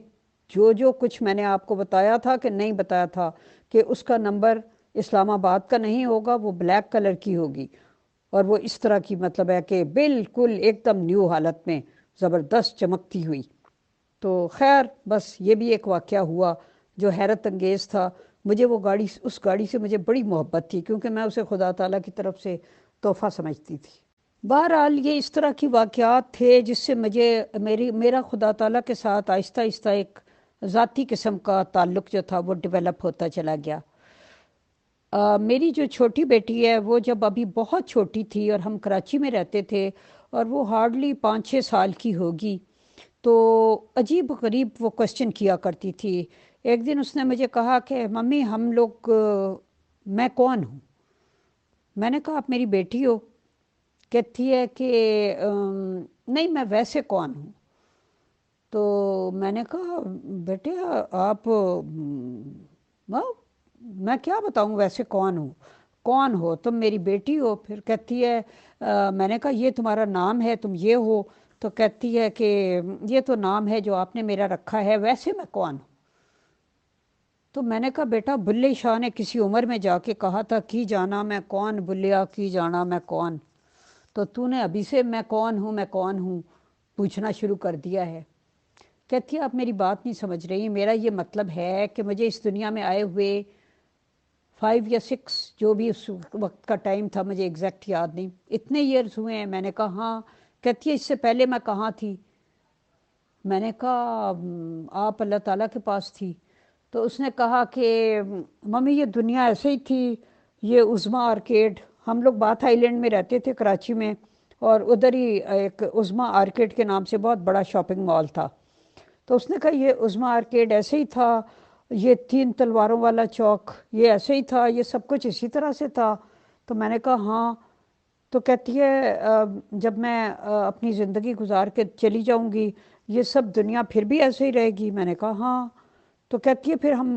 جو کچھ میں نے آپ کو بتایا تھا کہ نہیں بتایا تھا کہ اس کا نمبر اسلام آباد کا نہیں ہوگا، وہ بلیک کلر کی ہوگی، اور وہ اس طرح کی مطلب ہے کہ بالکل ایک دم نیو حالت میں زبردست چمکتی ہوئی۔ تو خیر بس یہ بھی ایک واقعہ ہوا جو حیرت انگیز تھا۔ مجھے وہ گاڑی، اس گاڑی سے مجھے بڑی محبت تھی، کیونکہ میں اسے خدا تعالیٰ کی طرف سے تحفہ سمجھتی تھی۔ بہرحال یہ اس طرح کی واقعات تھے جس سے میرا خدا تعالیٰ کے ساتھ آہستہ آہستہ ایک ذاتی قسم کا تعلق جو تھا وہ ڈیولپ ہوتا چلا گیا۔ میری جو چھوٹی بیٹی ہے وہ جب ابھی بہت چھوٹی تھی اور ہم کراچی میں رہتے تھے، اور وہ ہارڈلی 5-6 سال کی ہوگی، تو عجیب غریب وہ کوشچن کیا کرتی تھی۔ ایک دن اس نے مجھے کہا کہ ممی ہم لوگ میں کون ہوں؟ میں نے کہا آپ میری بیٹی ہو۔ کہتی ہے کہ نہیں میں ویسے کون ہوں؟ تو میں نے کہا بیٹے آپ میں کیا بتاؤں ویسے کون ہوں؟ کون ہو تم؟ میری بیٹی ہو۔ پھر کہتی ہے میں نے کہا یہ تمہارا نام ہے، تم یہ ہو؟ تو کہتی ہے کہ یہ تو نام ہے جو آپ نے میرا رکھا ہے، ویسے میں کون ہوں؟ تو میں نے کہا بیٹا بلے شاہ نے کسی عمر میں جا کے کہا تھا کی جانا میں کون بلیا، کی جانا میں کون، تو نے ابھی سے میں کون ہوں پوچھنا شروع کر دیا ہے۔ کہتی ہے آپ میری بات نہیں سمجھ رہی، میرا یہ مطلب ہے کہ مجھے اس دنیا میں آئے ہوئے 5 یا 6 جو بھی اس وقت کا ٹائم تھا، مجھے ایگزیکٹ یاد نہیں، اتنے ایئرز ہوئے ہیں۔ میں نے کہا ہاں۔ کہتی ہے اس سے پہلے میں کہاں تھی؟ میں نے کہا آپ اللہ تعالیٰ کے پاس تھی۔ تو اس نے کہا کہ ممی یہ دنیا ایسے ہی تھی، یہ عظمیٰ آرکیڈ ہم لوگ باتھ آئی لینڈ میں رہتے تھے کراچی میں، اور ادھر ہی ایک عظما آرکیڈ کے نام سے بہت بڑا شاپنگ مال تھا۔ تو اس نے کہا یہ عظما آرکیڈ ایسے ہی تھا، یہ تین تلواروں والا چوک یہ ایسے ہی تھا، یہ سب کچھ اسی طرح سے تھا؟ تو میں نے کہا ہاں۔ تو کہتی ہے جب میں اپنی زندگی گزار کے چلی جاؤں گی یہ سب دنیا پھر بھی ایسے ہی رہے گی؟ میں نے کہا ہاں۔ تو کہتی ہے پھر ہم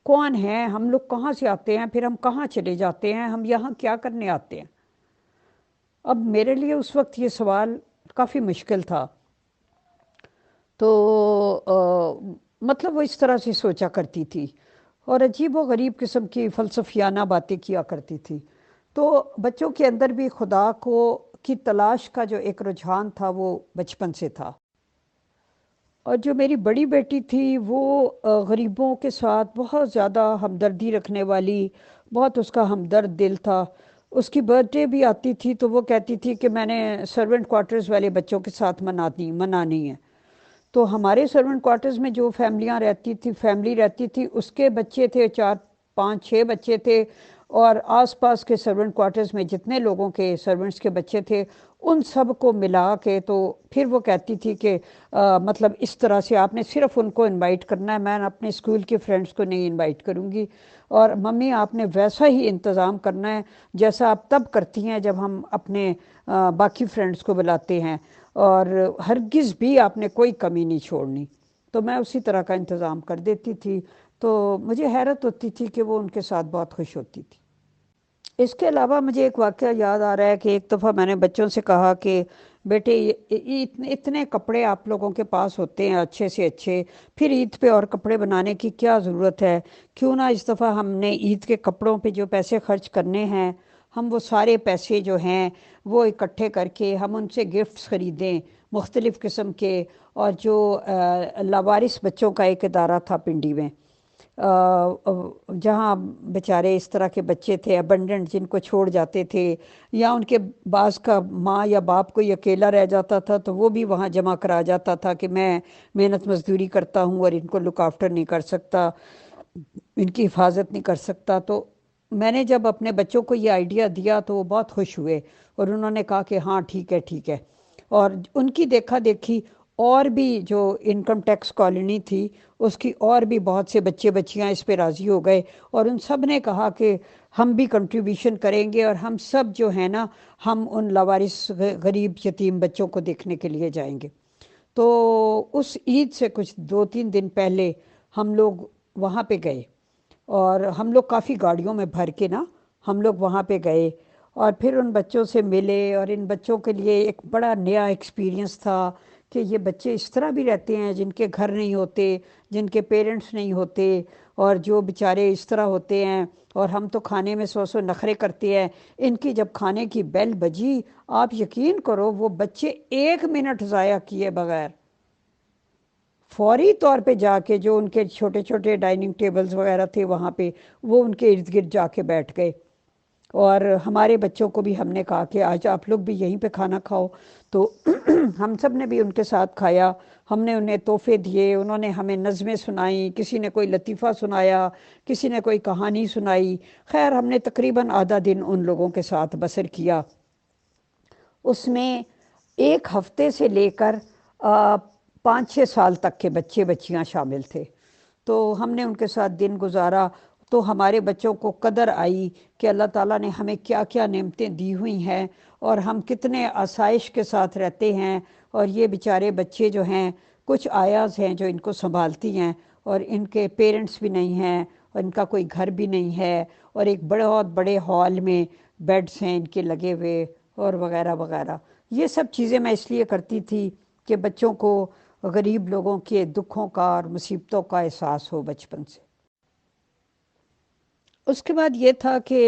کون ہیں، ہم لوگ کہاں سے آتے ہیں، پھر ہم کہاں چلے جاتے ہیں، ہم یہاں کیا کرنے آتے ہیں؟ اب میرے لیے اس وقت یہ سوال کافی مشکل تھا۔ تو مطلب وہ اس طرح سے سوچا کرتی تھی اور عجیب و غریب قسم کی فلسفیانہ باتیں کیا کرتی تھی۔ تو بچوں کے اندر بھی خدا کو کی تلاش کا جو ایک رجحان تھا وہ بچپن سے تھا۔ اور جو میری بڑی بیٹی تھی وہ غریبوں کے ساتھ بہت زیادہ ہمدردی رکھنے والی، بہت اس کا ہمدرد دل تھا۔ اس کی برتھ ڈے بھی آتی تھی تو وہ کہتی تھی کہ میں نے سرونٹ کوارٹرز والے بچوں کے ساتھ منانی ہے۔ تو ہمارے سرونٹ کوارٹرز میں جو فیملی رہتی تھی اس کے بچے تھے، 4 5 6 بچے تھے، اور آس پاس کے سرونٹ کوارٹرز میں جتنے لوگوں کے سرونٹس کے بچے تھے ان سب کو ملا کے، تو پھر وہ کہتی تھی کہ مطلب اس طرح سے آپ نے صرف ان کو انوائٹ کرنا ہے، میں اپنے اسکول کے فرینڈس کو نہیں انوائٹ کروں گی، اور ممی آپ نے ویسا ہی انتظام کرنا ہے جیسا آپ تب کرتی ہیں جب ہم اپنے باقی فرینڈس کو بلاتے ہیں، اور ہرگز بھی آپ نے کوئی کمی نہیں چھوڑنی۔ تو میں اسی طرح کا انتظام کر دیتی تھی، تو مجھے حیرت ہوتی تھی کہ وہ ان کے ساتھ بہت خوش ہوتی تھی۔ اس کے علاوہ مجھے ایک واقعہ یاد آ رہا ہے کہ ایک دفعہ میں نے بچوں سے کہا کہ بیٹے اتنے کپڑے آپ لوگوں کے پاس ہوتے ہیں اچھے سے اچھے، پھر عید پہ اور کپڑے بنانے کی کیا ضرورت ہے؟ کیوں نہ اس دفعہ ہم نے عید کے کپڑوں پہ جو پیسے خرچ کرنے ہیں ہم وہ سارے پیسے جو ہیں وہ اکٹھے کر کے ہم ان سے گفٹس خریدیں مختلف قسم کے۔ اور جو لاوارث بچوں کا ایک ادارہ تھا پنڈی میں، جہاں بیچارے اس طرح کے بچے تھے ابنڈنٹ، جن کو چھوڑ جاتے تھے، یا ان کے بعض کا ماں یا باپ کوئی اکیلا رہ جاتا تھا تو وہ بھی وہاں جمع کرا جاتا تھا کہ میں محنت مزدوری کرتا ہوں اور ان کو لک آفٹر نہیں کر سکتا، ان کی حفاظت نہیں کر سکتا۔ تو میں نے جب اپنے بچوں کو یہ آئیڈیا دیا تو وہ بہت خوش ہوئے اور انہوں نے کہا کہ ہاں ٹھیک ہے ٹھیک ہے۔ اور ان کی دیکھا دیکھی اور بھی جو انکم ٹیکس کالونی تھی اس کی اور بھی بہت سے بچے بچیاں اس پہ راضی ہو گئے، اور ان سب نے کہا کہ ہم بھی کنٹریبیوشن کریں گے اور ہم سب جو ہے نا ہم ان لاوارث غریب یتیم بچوں کو دیکھنے کے لیے جائیں گے۔ تو اس عید سے کچھ 2 3 دن پہلے ہم لوگ وہاں پہ گئے، اور ہم لوگ کافی گاڑیوں میں بھر کے نا ہم لوگ وہاں پہ گئے اور پھر ان بچوں سے ملے، اور ان بچوں کے لیے ایک بڑا نیا ایکسپیرینس تھا کہ یہ بچے اس طرح بھی رہتے ہیں جن کے گھر نہیں ہوتے، جن کے پیرنٹس نہیں ہوتے، اور جو بیچارے اس طرح ہوتے ہیں، اور ہم تو کھانے میں 100 نخرے کرتے ہیں، ان کی جب کھانے کی بیل بجی آپ یقین کرو وہ بچے 1 منٹ ضائع کیے بغیر فوری طور پہ جا کے جو ان کے چھوٹے چھوٹے ڈائننگ ٹیبلز وغیرہ تھے وہاں پہ وہ ان کے ارد گرد جا کے بیٹھ گئے، اور ہمارے بچوں کو بھی ہم نے کہا کہ آج آپ لوگ بھی یہیں پہ کھانا کھاؤ۔ تو ہم سب نے بھی ان کے ساتھ کھایا، ہم نے انہیں تحفے دیے، انہوں نے ہمیں نظمیں سنائیں، کسی نے کوئی لطیفہ سنایا، کسی نے کوئی کہانی سنائی، خیر ہم نے تقریباً آدھا دن ان لوگوں کے ساتھ بسر کیا۔ اس میں 1 ہفتے سے لے کر 5 6 سال تک کے بچے بچیاں شامل تھے، تو ہم نے ان کے ساتھ دن گزارا۔ تو ہمارے بچوں کو قدر آئی کہ اللہ تعالیٰ نے ہمیں کیا کیا نعمتیں دی ہوئی ہیں اور ہم کتنے آسائش کے ساتھ رہتے ہیں، اور یہ بیچارے بچے جو ہیں کچھ آیاز ہیں جو ان کو سنبھالتی ہیں، اور ان کے پیرنٹس بھی نہیں ہیں اور ان کا کوئی گھر بھی نہیں ہے، اور ایک بہت بڑے ہال میں بیڈس ہیں ان کے لگے ہوئے، اور وغیرہ وغیرہ۔ یہ سب چیزیں میں اس لیے کرتی تھی کہ بچوں کو غریب لوگوں کے دکھوں کا اور مصیبتوں کا احساس ہو بچپن سے۔ اس کے بعد یہ تھا کہ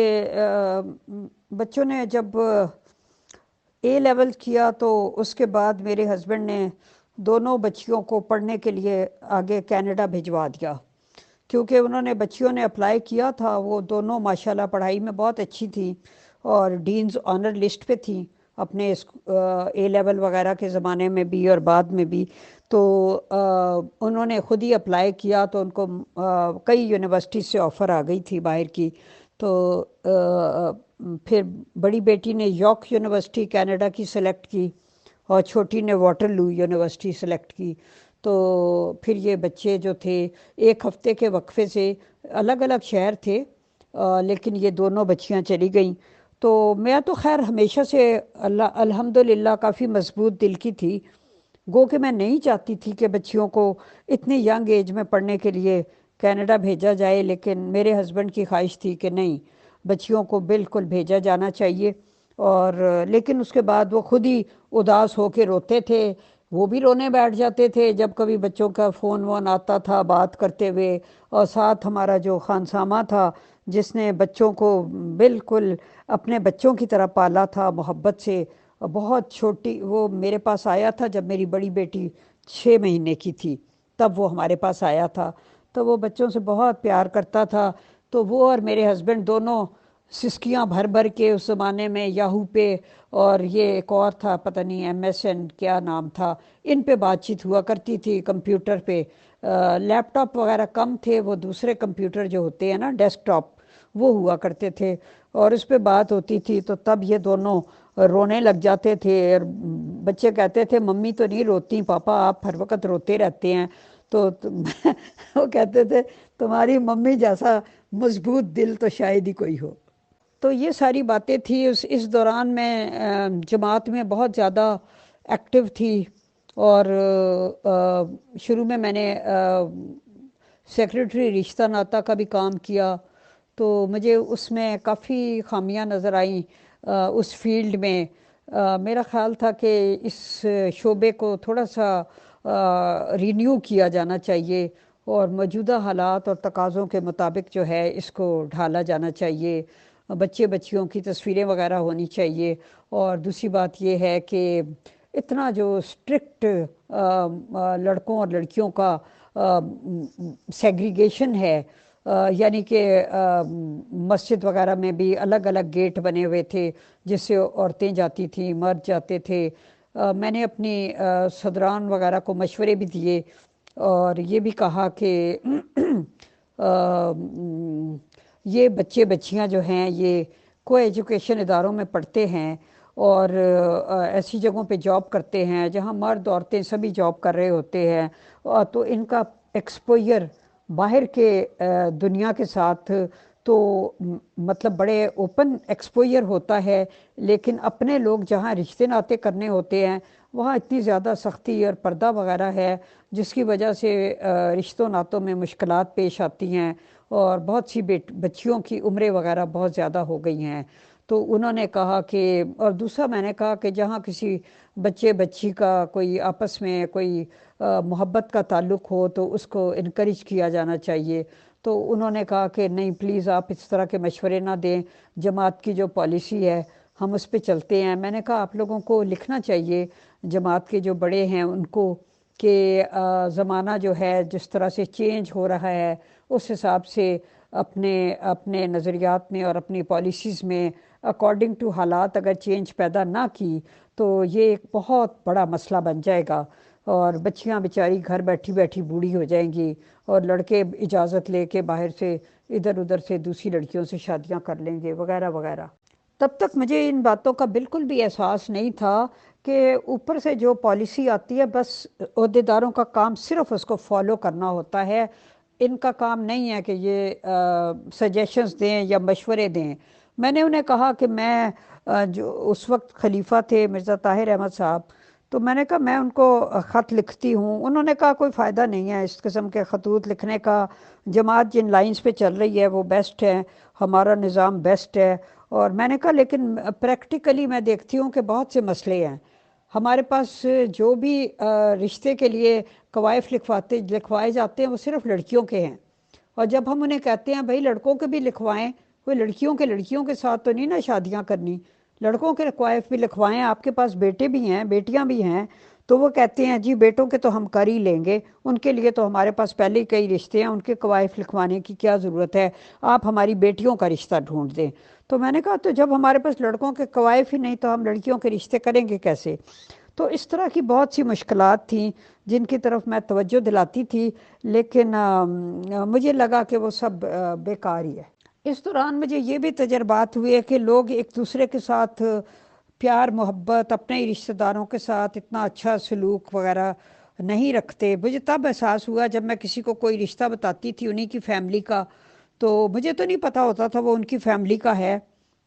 بچوں نے جب A لیول کیا تو اس کے بعد میرے ہسبینڈ نے دونوں بچیوں کو پڑھنے کے لیے آگے کینیڈا بھجوا دیا، کیونکہ انہوں نے بچیوں نے اپلائی کیا تھا، وہ دونوں ماشاءاللہ پڑھائی میں بہت اچھی تھیں اور ڈینز آنر لسٹ پہ تھیں اپنے A لیول وغیرہ کے زمانے میں بھی اور بعد میں بھی۔ تو انہوں نے خود ہی اپلائی کیا تو ان کو کئی یونیورسٹی سے آفر آ گئی تھی باہر کی، تو پھر بڑی بیٹی نے یارک یونیورسٹی کینیڈا کی سلیکٹ کی اور چھوٹی نے واٹر لو یونیورسٹی سلیکٹ کی۔ تو پھر یہ بچے جو تھے ایک ہفتے کے وقفے سے الگ الگ شہر تھے، لیکن یہ دونوں بچیاں چلی گئیں۔ تو میں تو خیر ہمیشہ سے الحمدللہ کافی مضبوط دل کی تھی، گو کہ میں نہیں چاہتی تھی کہ بچیوں کو اتنی ینگ ایج میں پڑھنے کے لیے کینیڈا بھیجا جائے، لیکن میرے ہسبینڈ کی خواہش تھی کہ نہیں، بچیوں کو بالکل بھیجا جانا چاہیے۔ اور لیکن اس کے بعد وہ خود ہی اداس ہو کے روتے تھے، وہ بھی رونے بیٹھ جاتے تھے جب کبھی بچوں کا فون وون آتا تھا بات کرتے ہوئے۔ اور ساتھ ہمارا جو خانسامہ تھا جس نے بچوں کو بالکل اپنے بچوں کی طرح پالا تھا محبت سے، بہت چھوٹی، وہ میرے پاس آیا تھا جب میری بڑی بیٹی 6 مہینے کی تھی، تب وہ ہمارے پاس آیا تھا۔ تو وہ بچوں سے بہت پیار کرتا تھا۔ تو وہ اور میرے ہسبینڈ دونوں سسکیاں بھر بھر کے اس زمانے میں یاہو پہ، اور یہ ایک اور تھا پتہ نہیں MSN کیا نام تھا، ان پہ بات چیت ہوا کرتی تھی کمپیوٹر پہ۔ لیپ ٹاپ وغیرہ کم تھے، وہ دوسرے کمپیوٹر جو ہوتے ہیں نا ڈیسک ٹاپ، وہ ہوا کرتے تھے، اور اس پہ بات ہوتی تھی۔ تو تب یہ دونوں رونے لگ جاتے تھے، اور بچے کہتے تھے ممی تو نہیں روتی، پاپا آپ ہر وقت روتے رہتے ہیں۔ تو وہ کہتے تھے تمہاری ممی جیسا مضبوط دل تو شاید ہی کوئی ہو۔ تو یہ ساری باتیں تھی۔ اس دوران میں جماعت میں بہت زیادہ ایکٹیو تھی، اور شروع میں نے سیکرٹری رشتہ ناطہ کا بھی کام کیا۔ تو مجھے اس میں کافی خامیاں نظر آئیں اس فیلڈ میں۔ میرا خیال تھا کہ اس شعبے کو تھوڑا سا رینیو کیا جانا چاہیے، اور موجودہ حالات اور تقاضوں کے مطابق جو ہے اس کو ڈھالا جانا چاہیے۔ بچے بچیوں کی تصویریں وغیرہ ہونی چاہیے۔ اور دوسری بات یہ ہے کہ اتنا جو اسٹرکٹ لڑکوں اور لڑکیوں کا سیگریگیشن ہے، یعنی کہ مسجد وغیرہ میں بھی الگ الگ گیٹ بنے ہوئے تھے جس سے عورتیں جاتی تھیں، مرد جاتے تھے۔ میں نے اپنی صدران وغیرہ کو مشورے بھی دیے، اور یہ بھی کہا کہ یہ بچے بچیاں جو ہیں یہ کو ایجوکیشن اداروں میں پڑھتے ہیں، اور ایسی جگہوں پہ جاب کرتے ہیں جہاں مرد عورتیں سبھی جاب کر رہے ہوتے ہیں، تو ان کا ایکسپوئر باہر کے دنیا کے ساتھ تو مطلب بڑے اوپن ایکسپوئر ہوتا ہے، لیکن اپنے لوگ جہاں رشتے ناطے کرنے ہوتے ہیں وہاں اتنی زیادہ سختی اور پردہ وغیرہ ہے جس کی وجہ سے رشتوں ناتوں میں مشکلات پیش آتی ہیں، اور بہت سی بچیوں کی عمریں وغیرہ بہت زیادہ ہو گئی ہیں۔ تو انہوں نے کہا کہ، اور دوسرا میں نے کہا کہ جہاں کسی بچے بچی کا کوئی آپس میں کوئی محبت کا تعلق ہو تو اس کو انکریج کیا جانا چاہیے۔ تو انہوں نے کہا کہ نہیں پلیز آپ اس طرح کے مشورے نہ دیں، جماعت کی جو پالیسی ہے ہم اس پہ چلتے ہیں۔ میں نے کہا آپ لوگوں کو لکھنا چاہیے جماعت کے جو بڑے ہیں ان کو، کہ زمانہ جو ہے جس طرح سے چینج ہو رہا ہے اس حساب سے اپنے اپنے نظریات میں اور اپنی پالیسیز میں اکارڈنگ ٹو حالات اگر چینج پیدا نہ کی تو یہ ایک بہت بڑا مسئلہ بن جائے گا، اور بچیاں بیچاری گھر بیٹھی بیٹھی بوڑھی ہو جائیں گی، اور لڑکے اجازت لے کے باہر سے ادھر ادھر سے دوسری لڑکیوں سے شادیاں کر لیں گے وغیرہ وغیرہ۔ تب تک مجھے ان باتوں کا بالکل بھی احساس نہیں تھا کہ اوپر سے جو پالیسی آتی ہے بس عہدیداروں کا کام صرف اس کو فالو کرنا ہوتا ہے، ان کا کام نہیں ہے کہ یہ سجیشنز دیں یا مشورے دیں۔ میں نے انہیں کہا کہ میں جو اس وقت خلیفہ تھے مرزا طاہر احمد صاحب، تو میں نے کہا میں ان کو خط لکھتی ہوں۔ انہوں نے کہا کوئی فائدہ نہیں ہے اس قسم کے خطوط لکھنے کا، جماعت جن لائنز پہ چل رہی ہے وہ بیسٹ ہے، ہمارا نظام بیسٹ ہے۔ اور میں نے کہا لیکن پریکٹیکلی میں دیکھتی ہوں کہ بہت سے مسئلے ہیں ہمارے پاس، جو بھی رشتے کے لیے کوائف لکھوائے جاتے ہیں وہ صرف لڑکیوں کے ہیں، اور جب ہم انہیں کہتے ہیں بھائی لڑکوں کے بھی لکھوائیں، کوئی لڑکیوں کے ساتھ تو نہیں نا شادیاں کرنی، لڑکوں کے کوائف بھی لکھوائیں، آپ کے پاس بیٹے بھی ہیں بیٹیاں بھی ہیں، تو وہ کہتے ہیں جی بیٹوں کے تو ہم کر ہی لیں گے، ان کے لیے تو ہمارے پاس پہلے ہی کئی رشتے ہیں، ان کے کوائف لکھوانے کی کیا ضرورت ہے، آپ ہماری بیٹیوں کا رشتہ ڈھونڈ دیں۔ تو میں نے کہا تو جب ہمارے پاس لڑکوں کے کوائف ہی نہیں تو ہم لڑکیوں کے رشتے کریں گے کیسے؟ تو اس طرح کی بہت سی مشکلات تھیں جن کی طرف میں توجہ دلاتی تھی، لیکن مجھے لگا کہ وہ سب بیکار ہی ہے۔ اس دوران مجھے یہ بھی تجربات ہوئے کہ لوگ ایک دوسرے کے ساتھ پیار محبت، اپنے رشتہ داروں کے ساتھ اتنا اچھا سلوک وغیرہ نہیں رکھتے۔ مجھے تب احساس ہوا جب میں کسی کو کوئی رشتہ بتاتی تھی انہی کی فیملی کا، تو مجھے تو نہیں پتہ ہوتا تھا وہ ان کی فیملی کا ہے،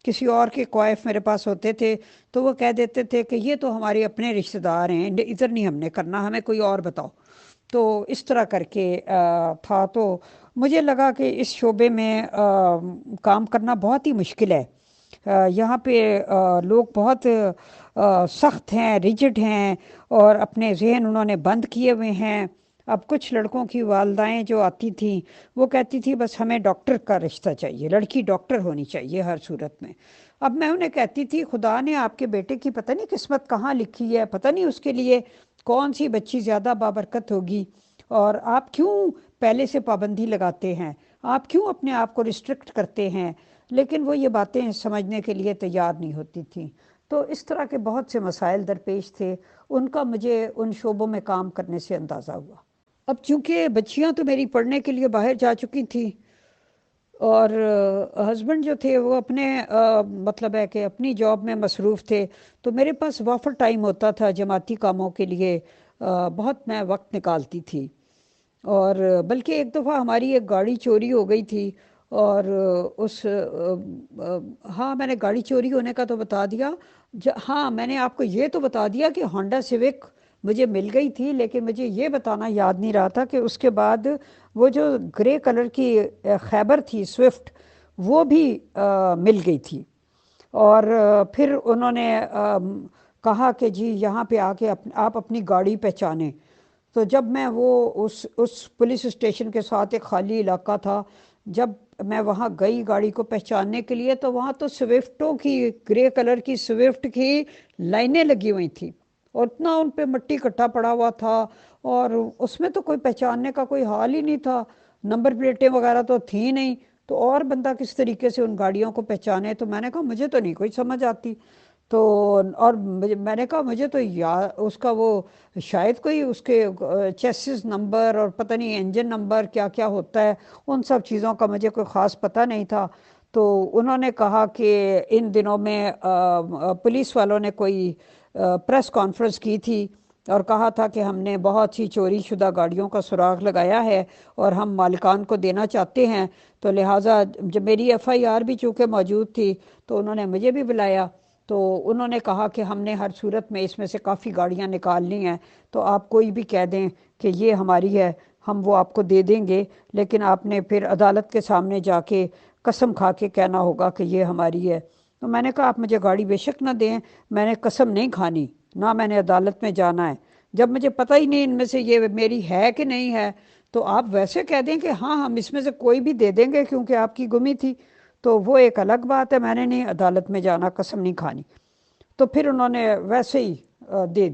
کسی اور کے کوائف میرے پاس ہوتے تھے تو وہ کہہ دیتے تھے کہ یہ تو ہمارے اپنے رشتہ دار ہیں، ادھر نہیں ہم نے کرنا، ہمیں کوئی اور بتاؤ۔ تو اس طرح کر کے تھا، تو مجھے لگا کہ اس شعبے میں کام کرنا بہت ہی مشکل ہے۔ یہاں پہ لوگ بہت سخت ہیں، ریجڈ ہیں، اور اپنے ذہن انہوں نے بند کیے ہوئے ہیں۔ اب کچھ لڑکوں کی والدائیں جو آتی تھیں وہ کہتی تھی بس ہمیں ڈاکٹر کا رشتہ چاہیے، لڑکی ڈاکٹر ہونی چاہیے ہر صورت میں۔ اب میں انہیں کہتی تھی خدا نے آپ کے بیٹے کی پتہ نہیں قسمت کہاں لکھی ہے، پتہ نہیں اس کے لیے کون سی بچی زیادہ بابرکت ہوگی، اور آپ کیوں پہلے سے پابندی لگاتے ہیں، آپ کیوں اپنے آپ کو ریسٹرکٹ کرتے ہیں؟ لیکن وہ یہ باتیں سمجھنے کے لیے تیار نہیں ہوتی تھیں۔ تو اس طرح کے بہت سے مسائل درپیش تھے، ان کا مجھے ان شعبوں میں کام کرنے سے اندازہ ہوا۔ اب چونکہ بچیاں تو میری پڑھنے کے لیے باہر جا چکی تھیں، اور ہسبینڈ جو تھے وہ اپنے مطلب ہے کہ اپنی جاب میں مصروف تھے، تو میرے پاس وافر ٹائم ہوتا تھا جماعتی کاموں کے لیے، بہت میں وقت نکالتی تھی۔ اور بلکہ ایک دفعہ ہماری ایک گاڑی چوری ہو گئی تھی، اور اس ہاں میں نے گاڑی چوری ہونے کا تو بتا دیا، ہاں میں نے آپ کو یہ تو بتا دیا کہ ہونڈا سیوک مجھے مل گئی تھی، لیکن مجھے یہ بتانا یاد نہیں رہا تھا کہ اس کے بعد وہ جو گرے کلر کی خیبر تھی سوئفٹ، وہ بھی مل گئی تھی۔ اور پھر انہوں نے کہا کہ جی یہاں پہ آ کے آپ اپنی گاڑی پہچانیں۔ تو جب میں وہ اس پولیس اسٹیشن کے ساتھ ایک خالی علاقہ تھا، جب میں وہاں گئی گاڑی کو پہچاننے کے لیے، تو وہاں تو سوئفٹوں کی، گرے کلر کی سوئفٹ کی لائنیں لگی ہوئی تھیں، اور اتنا ان پہ مٹی کٹھا پڑا ہوا تھا، اور اس میں تو کوئی پہچاننے کا کوئی حال ہی نہیں تھا، نمبر پلیٹیں وغیرہ تو تھیں نہیں، تو اور بندہ کس طریقے سے ان گاڑیوں کو پہچانے؟ تو میں نے کہا مجھے تو نہیں کوئی سمجھ آتی۔ تو اور میں نے کہا مجھے تو اس کا وہ شاید کوئی اس کے چیسز نمبر اور پتہ نہیں انجن نمبر کیا کیا ہوتا ہے، ان سب چیزوں کا مجھے کوئی خاص پتہ نہیں تھا۔ تو انہوں نے کہا کہ ان دنوں میں پولیس والوں نے کوئی پریس کانفرنس کی تھی اور کہا تھا کہ ہم نے بہت سی چوری شدہ گاڑیوں کا سراغ لگایا ہے اور ہم مالکان کو دینا چاہتے ہیں، تو لہٰذا جب میری ایف آئی آر بھی چونکہ موجود تھی تو انہوں نے مجھے بھی بلایا۔ تو انہوں نے کہا کہ ہم نے ہر صورت میں اس میں سے کافی گاڑیاں نکالنی ہیں، تو آپ کوئی بھی کہہ دیں کہ یہ ہماری ہے، ہم وہ آپ کو دے دیں گے، لیکن آپ نے پھر عدالت کے سامنے جا کے قسم کھا کے کہنا ہوگا کہ یہ ہماری ہے۔ تو میں نے کہا آپ مجھے گاڑی بے شک نہ دیں، میں نے قسم نہیں کھانی، نہ میں نے عدالت میں جانا ہے، جب مجھے پتہ ہی نہیں ان میں سے یہ میری ہے کہ نہیں ہے، تو آپ ویسے کہہ دیں کہ ہاں ہم اس میں سے کوئی بھی دے دیں گے کیونکہ آپ کی گمی تھی، تو وہ ایک الگ بات ہے، میں نے نہیں عدالت میں جانا، قسم نہیں کھانی۔ تو پھر انہوں نے ویسے ہی دے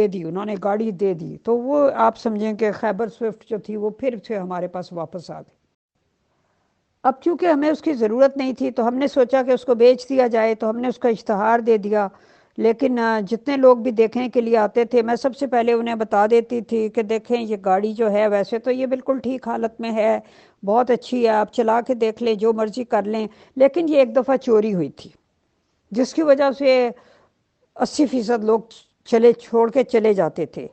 دی انہوں نے گاڑی دے دی، تو وہ آپ سمجھیں کہ خیبر سوئفٹ جو تھی وہ پھر سے ہمارے پاس واپس آ گئی۔ اب چونکہ ہمیں اس کی ضرورت نہیں تھی تو ہم نے سوچا کہ اس کو بیچ دیا جائے، تو ہم نے اس کا اشتہار دے دیا، لیکن جتنے لوگ بھی دیکھنے کے لیے آتے تھے میں سب سے پہلے انہیں بتا دیتی تھی کہ دیکھیں یہ گاڑی جو ہے ویسے تو یہ بالکل ٹھیک حالت میں ہے، بہت اچھی ہے، آپ چلا کے دیکھ لیں، جو مرضی کر لیں، لیکن یہ ایک دفعہ چوری ہوئی تھی جس کی وجہ سے 80% لوگ چھوڑ کے چلے جاتے تھے۔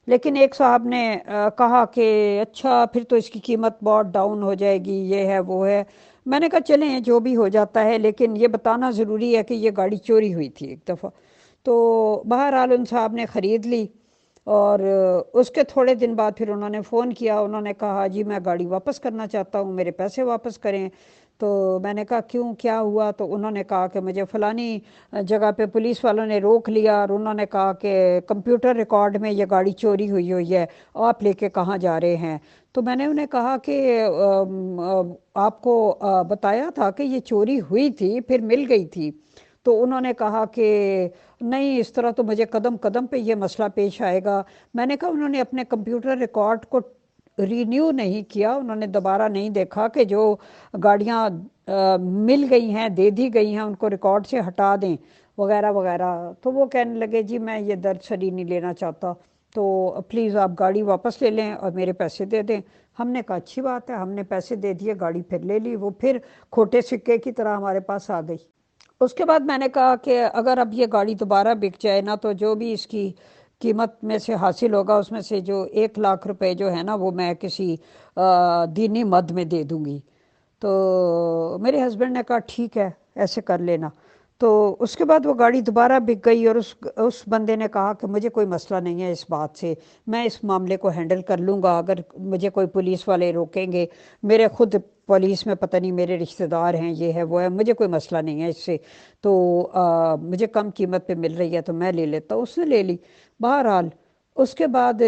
لیکن ایک صاحب نے کہا کہ اچھا پھر تو اس کی قیمت بہت ڈاؤن ہو جائے گی، یہ ہے وہ ہے۔ میں نے کہا چلیں جو بھی ہو جاتا ہے، لیکن یہ بتانا ضروری ہے کہ یہ گاڑی چوری ہوئی تھی ایک دفعہ۔ تو بہرحال ان صاحب نے خرید لی، اور اس کے تھوڑے دن بعد پھر انہوں نے فون کیا، انہوں نے کہا جی میں گاڑی واپس کرنا چاہتا ہوں، میرے پیسے واپس کریں۔ تو میں نے کہا کیوں، کیا ہوا؟ تو انہوں نے کہا کہ مجھے فلانی جگہ پہ پولیس والوں نے روک لیا، اور انہوں نے کہا کہ کمپیوٹر ریکارڈ میں یہ گاڑی چوری ہوئی ہے، آپ لے کے کہاں جا رہے ہیں؟ تو میں نے انہیں کہا کہ آپ کو بتایا تھا کہ یہ چوری ہوئی تھی پھر مل گئی تھی۔ تو انہوں نے کہا کہ نہیں اس طرح تو مجھے قدم قدم پہ یہ مسئلہ پیش آئے گا۔ میں نے کہا انہوں نے اپنے کمپیوٹر ریکارڈ کو رینیو نہیں کیا، انہوں نے دوبارہ نہیں دیکھا کہ جو گاڑیاں مل گئی ہیں، دے دی گئی ہیں، ان کو ریکارڈ سے ہٹا دیں وغیرہ وغیرہ۔ تو وہ کہنے لگے جی میں یہ درد سری نہیں لینا چاہتا، تو پلیز آپ گاڑی واپس لے لیں اور میرے پیسے دے دیں۔ ہم نے کہا اچھی بات ہے، ہم نے پیسے دے دیے، گاڑی پھر لے لی، وہ پھر کھوٹے سکے کی طرح ہمارے پاس آ گئی۔ اس کے بعد میں نے کہا کہ اگر اب یہ گاڑی دوبارہ بک جائے نا تو جو بھی اس کی قیمت میں سے حاصل ہوگا اس میں سے جو 1 لاکھ روپے جو ہے نا وہ میں کسی دینی مد میں دے دوں گی۔ تو میرے ہسبینڈ نے کہا ٹھیک ہے ایسے کر لینا۔ تو اس کے بعد وہ گاڑی دوبارہ بک گئی، اور اس بندے نے کہا کہ مجھے کوئی مسئلہ نہیں ہے اس بات سے، میں اس معاملے کو ہینڈل کر لوں گا، اگر مجھے کوئی پولیس والے روکیں گے، میرے خود پولیس میں پتہ نہیں میرے رشتہ دار ہیں، یہ ہے وہ ہے، مجھے کوئی مسئلہ نہیں ہے اس سے، تو مجھے کم قیمت پہ مل رہی ہے تو میں لے لیتا ہوں۔ اس نے لے لی۔ بہرحال اس کے بعد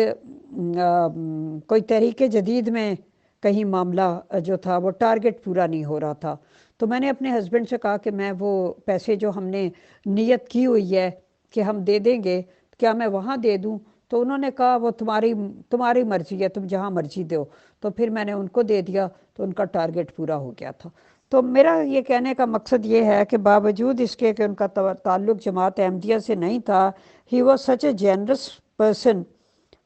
کوئی تحریک جدید میں کہیں معاملہ جو تھا وہ ٹارگٹ پورا نہیں ہو رہا تھا، تو میں نے اپنے ہسبینڈ سے کہا کہ میں وہ پیسے جو ہم نے نیت کی ہوئی ہے کہ ہم دے دیں گے کیا میں وہاں دے دوں؟ تو انہوں نے کہا وہ تمہاری مرضی ہے، تم جہاں مرضی دو۔ تو پھر میں نے ان کو دے دیا تو ان کا ٹارگٹ پورا ہو گیا تھا۔ تو میرا یہ کہنے کا مقصد یہ ہے کہ باوجود اس کے کہ ان کا تعلق جماعت احمدیہ سے نہیں تھا، he was such a generous person,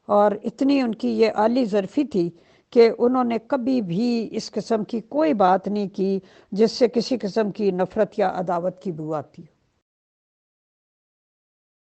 اور اتنی ان کی یہ عالی ظرفی تھی کہ انہوں نے کبھی بھی اس قسم کی کوئی بات نہیں کی جس سے کسی قسم کی نفرت یا عداوت کی بو آتی۔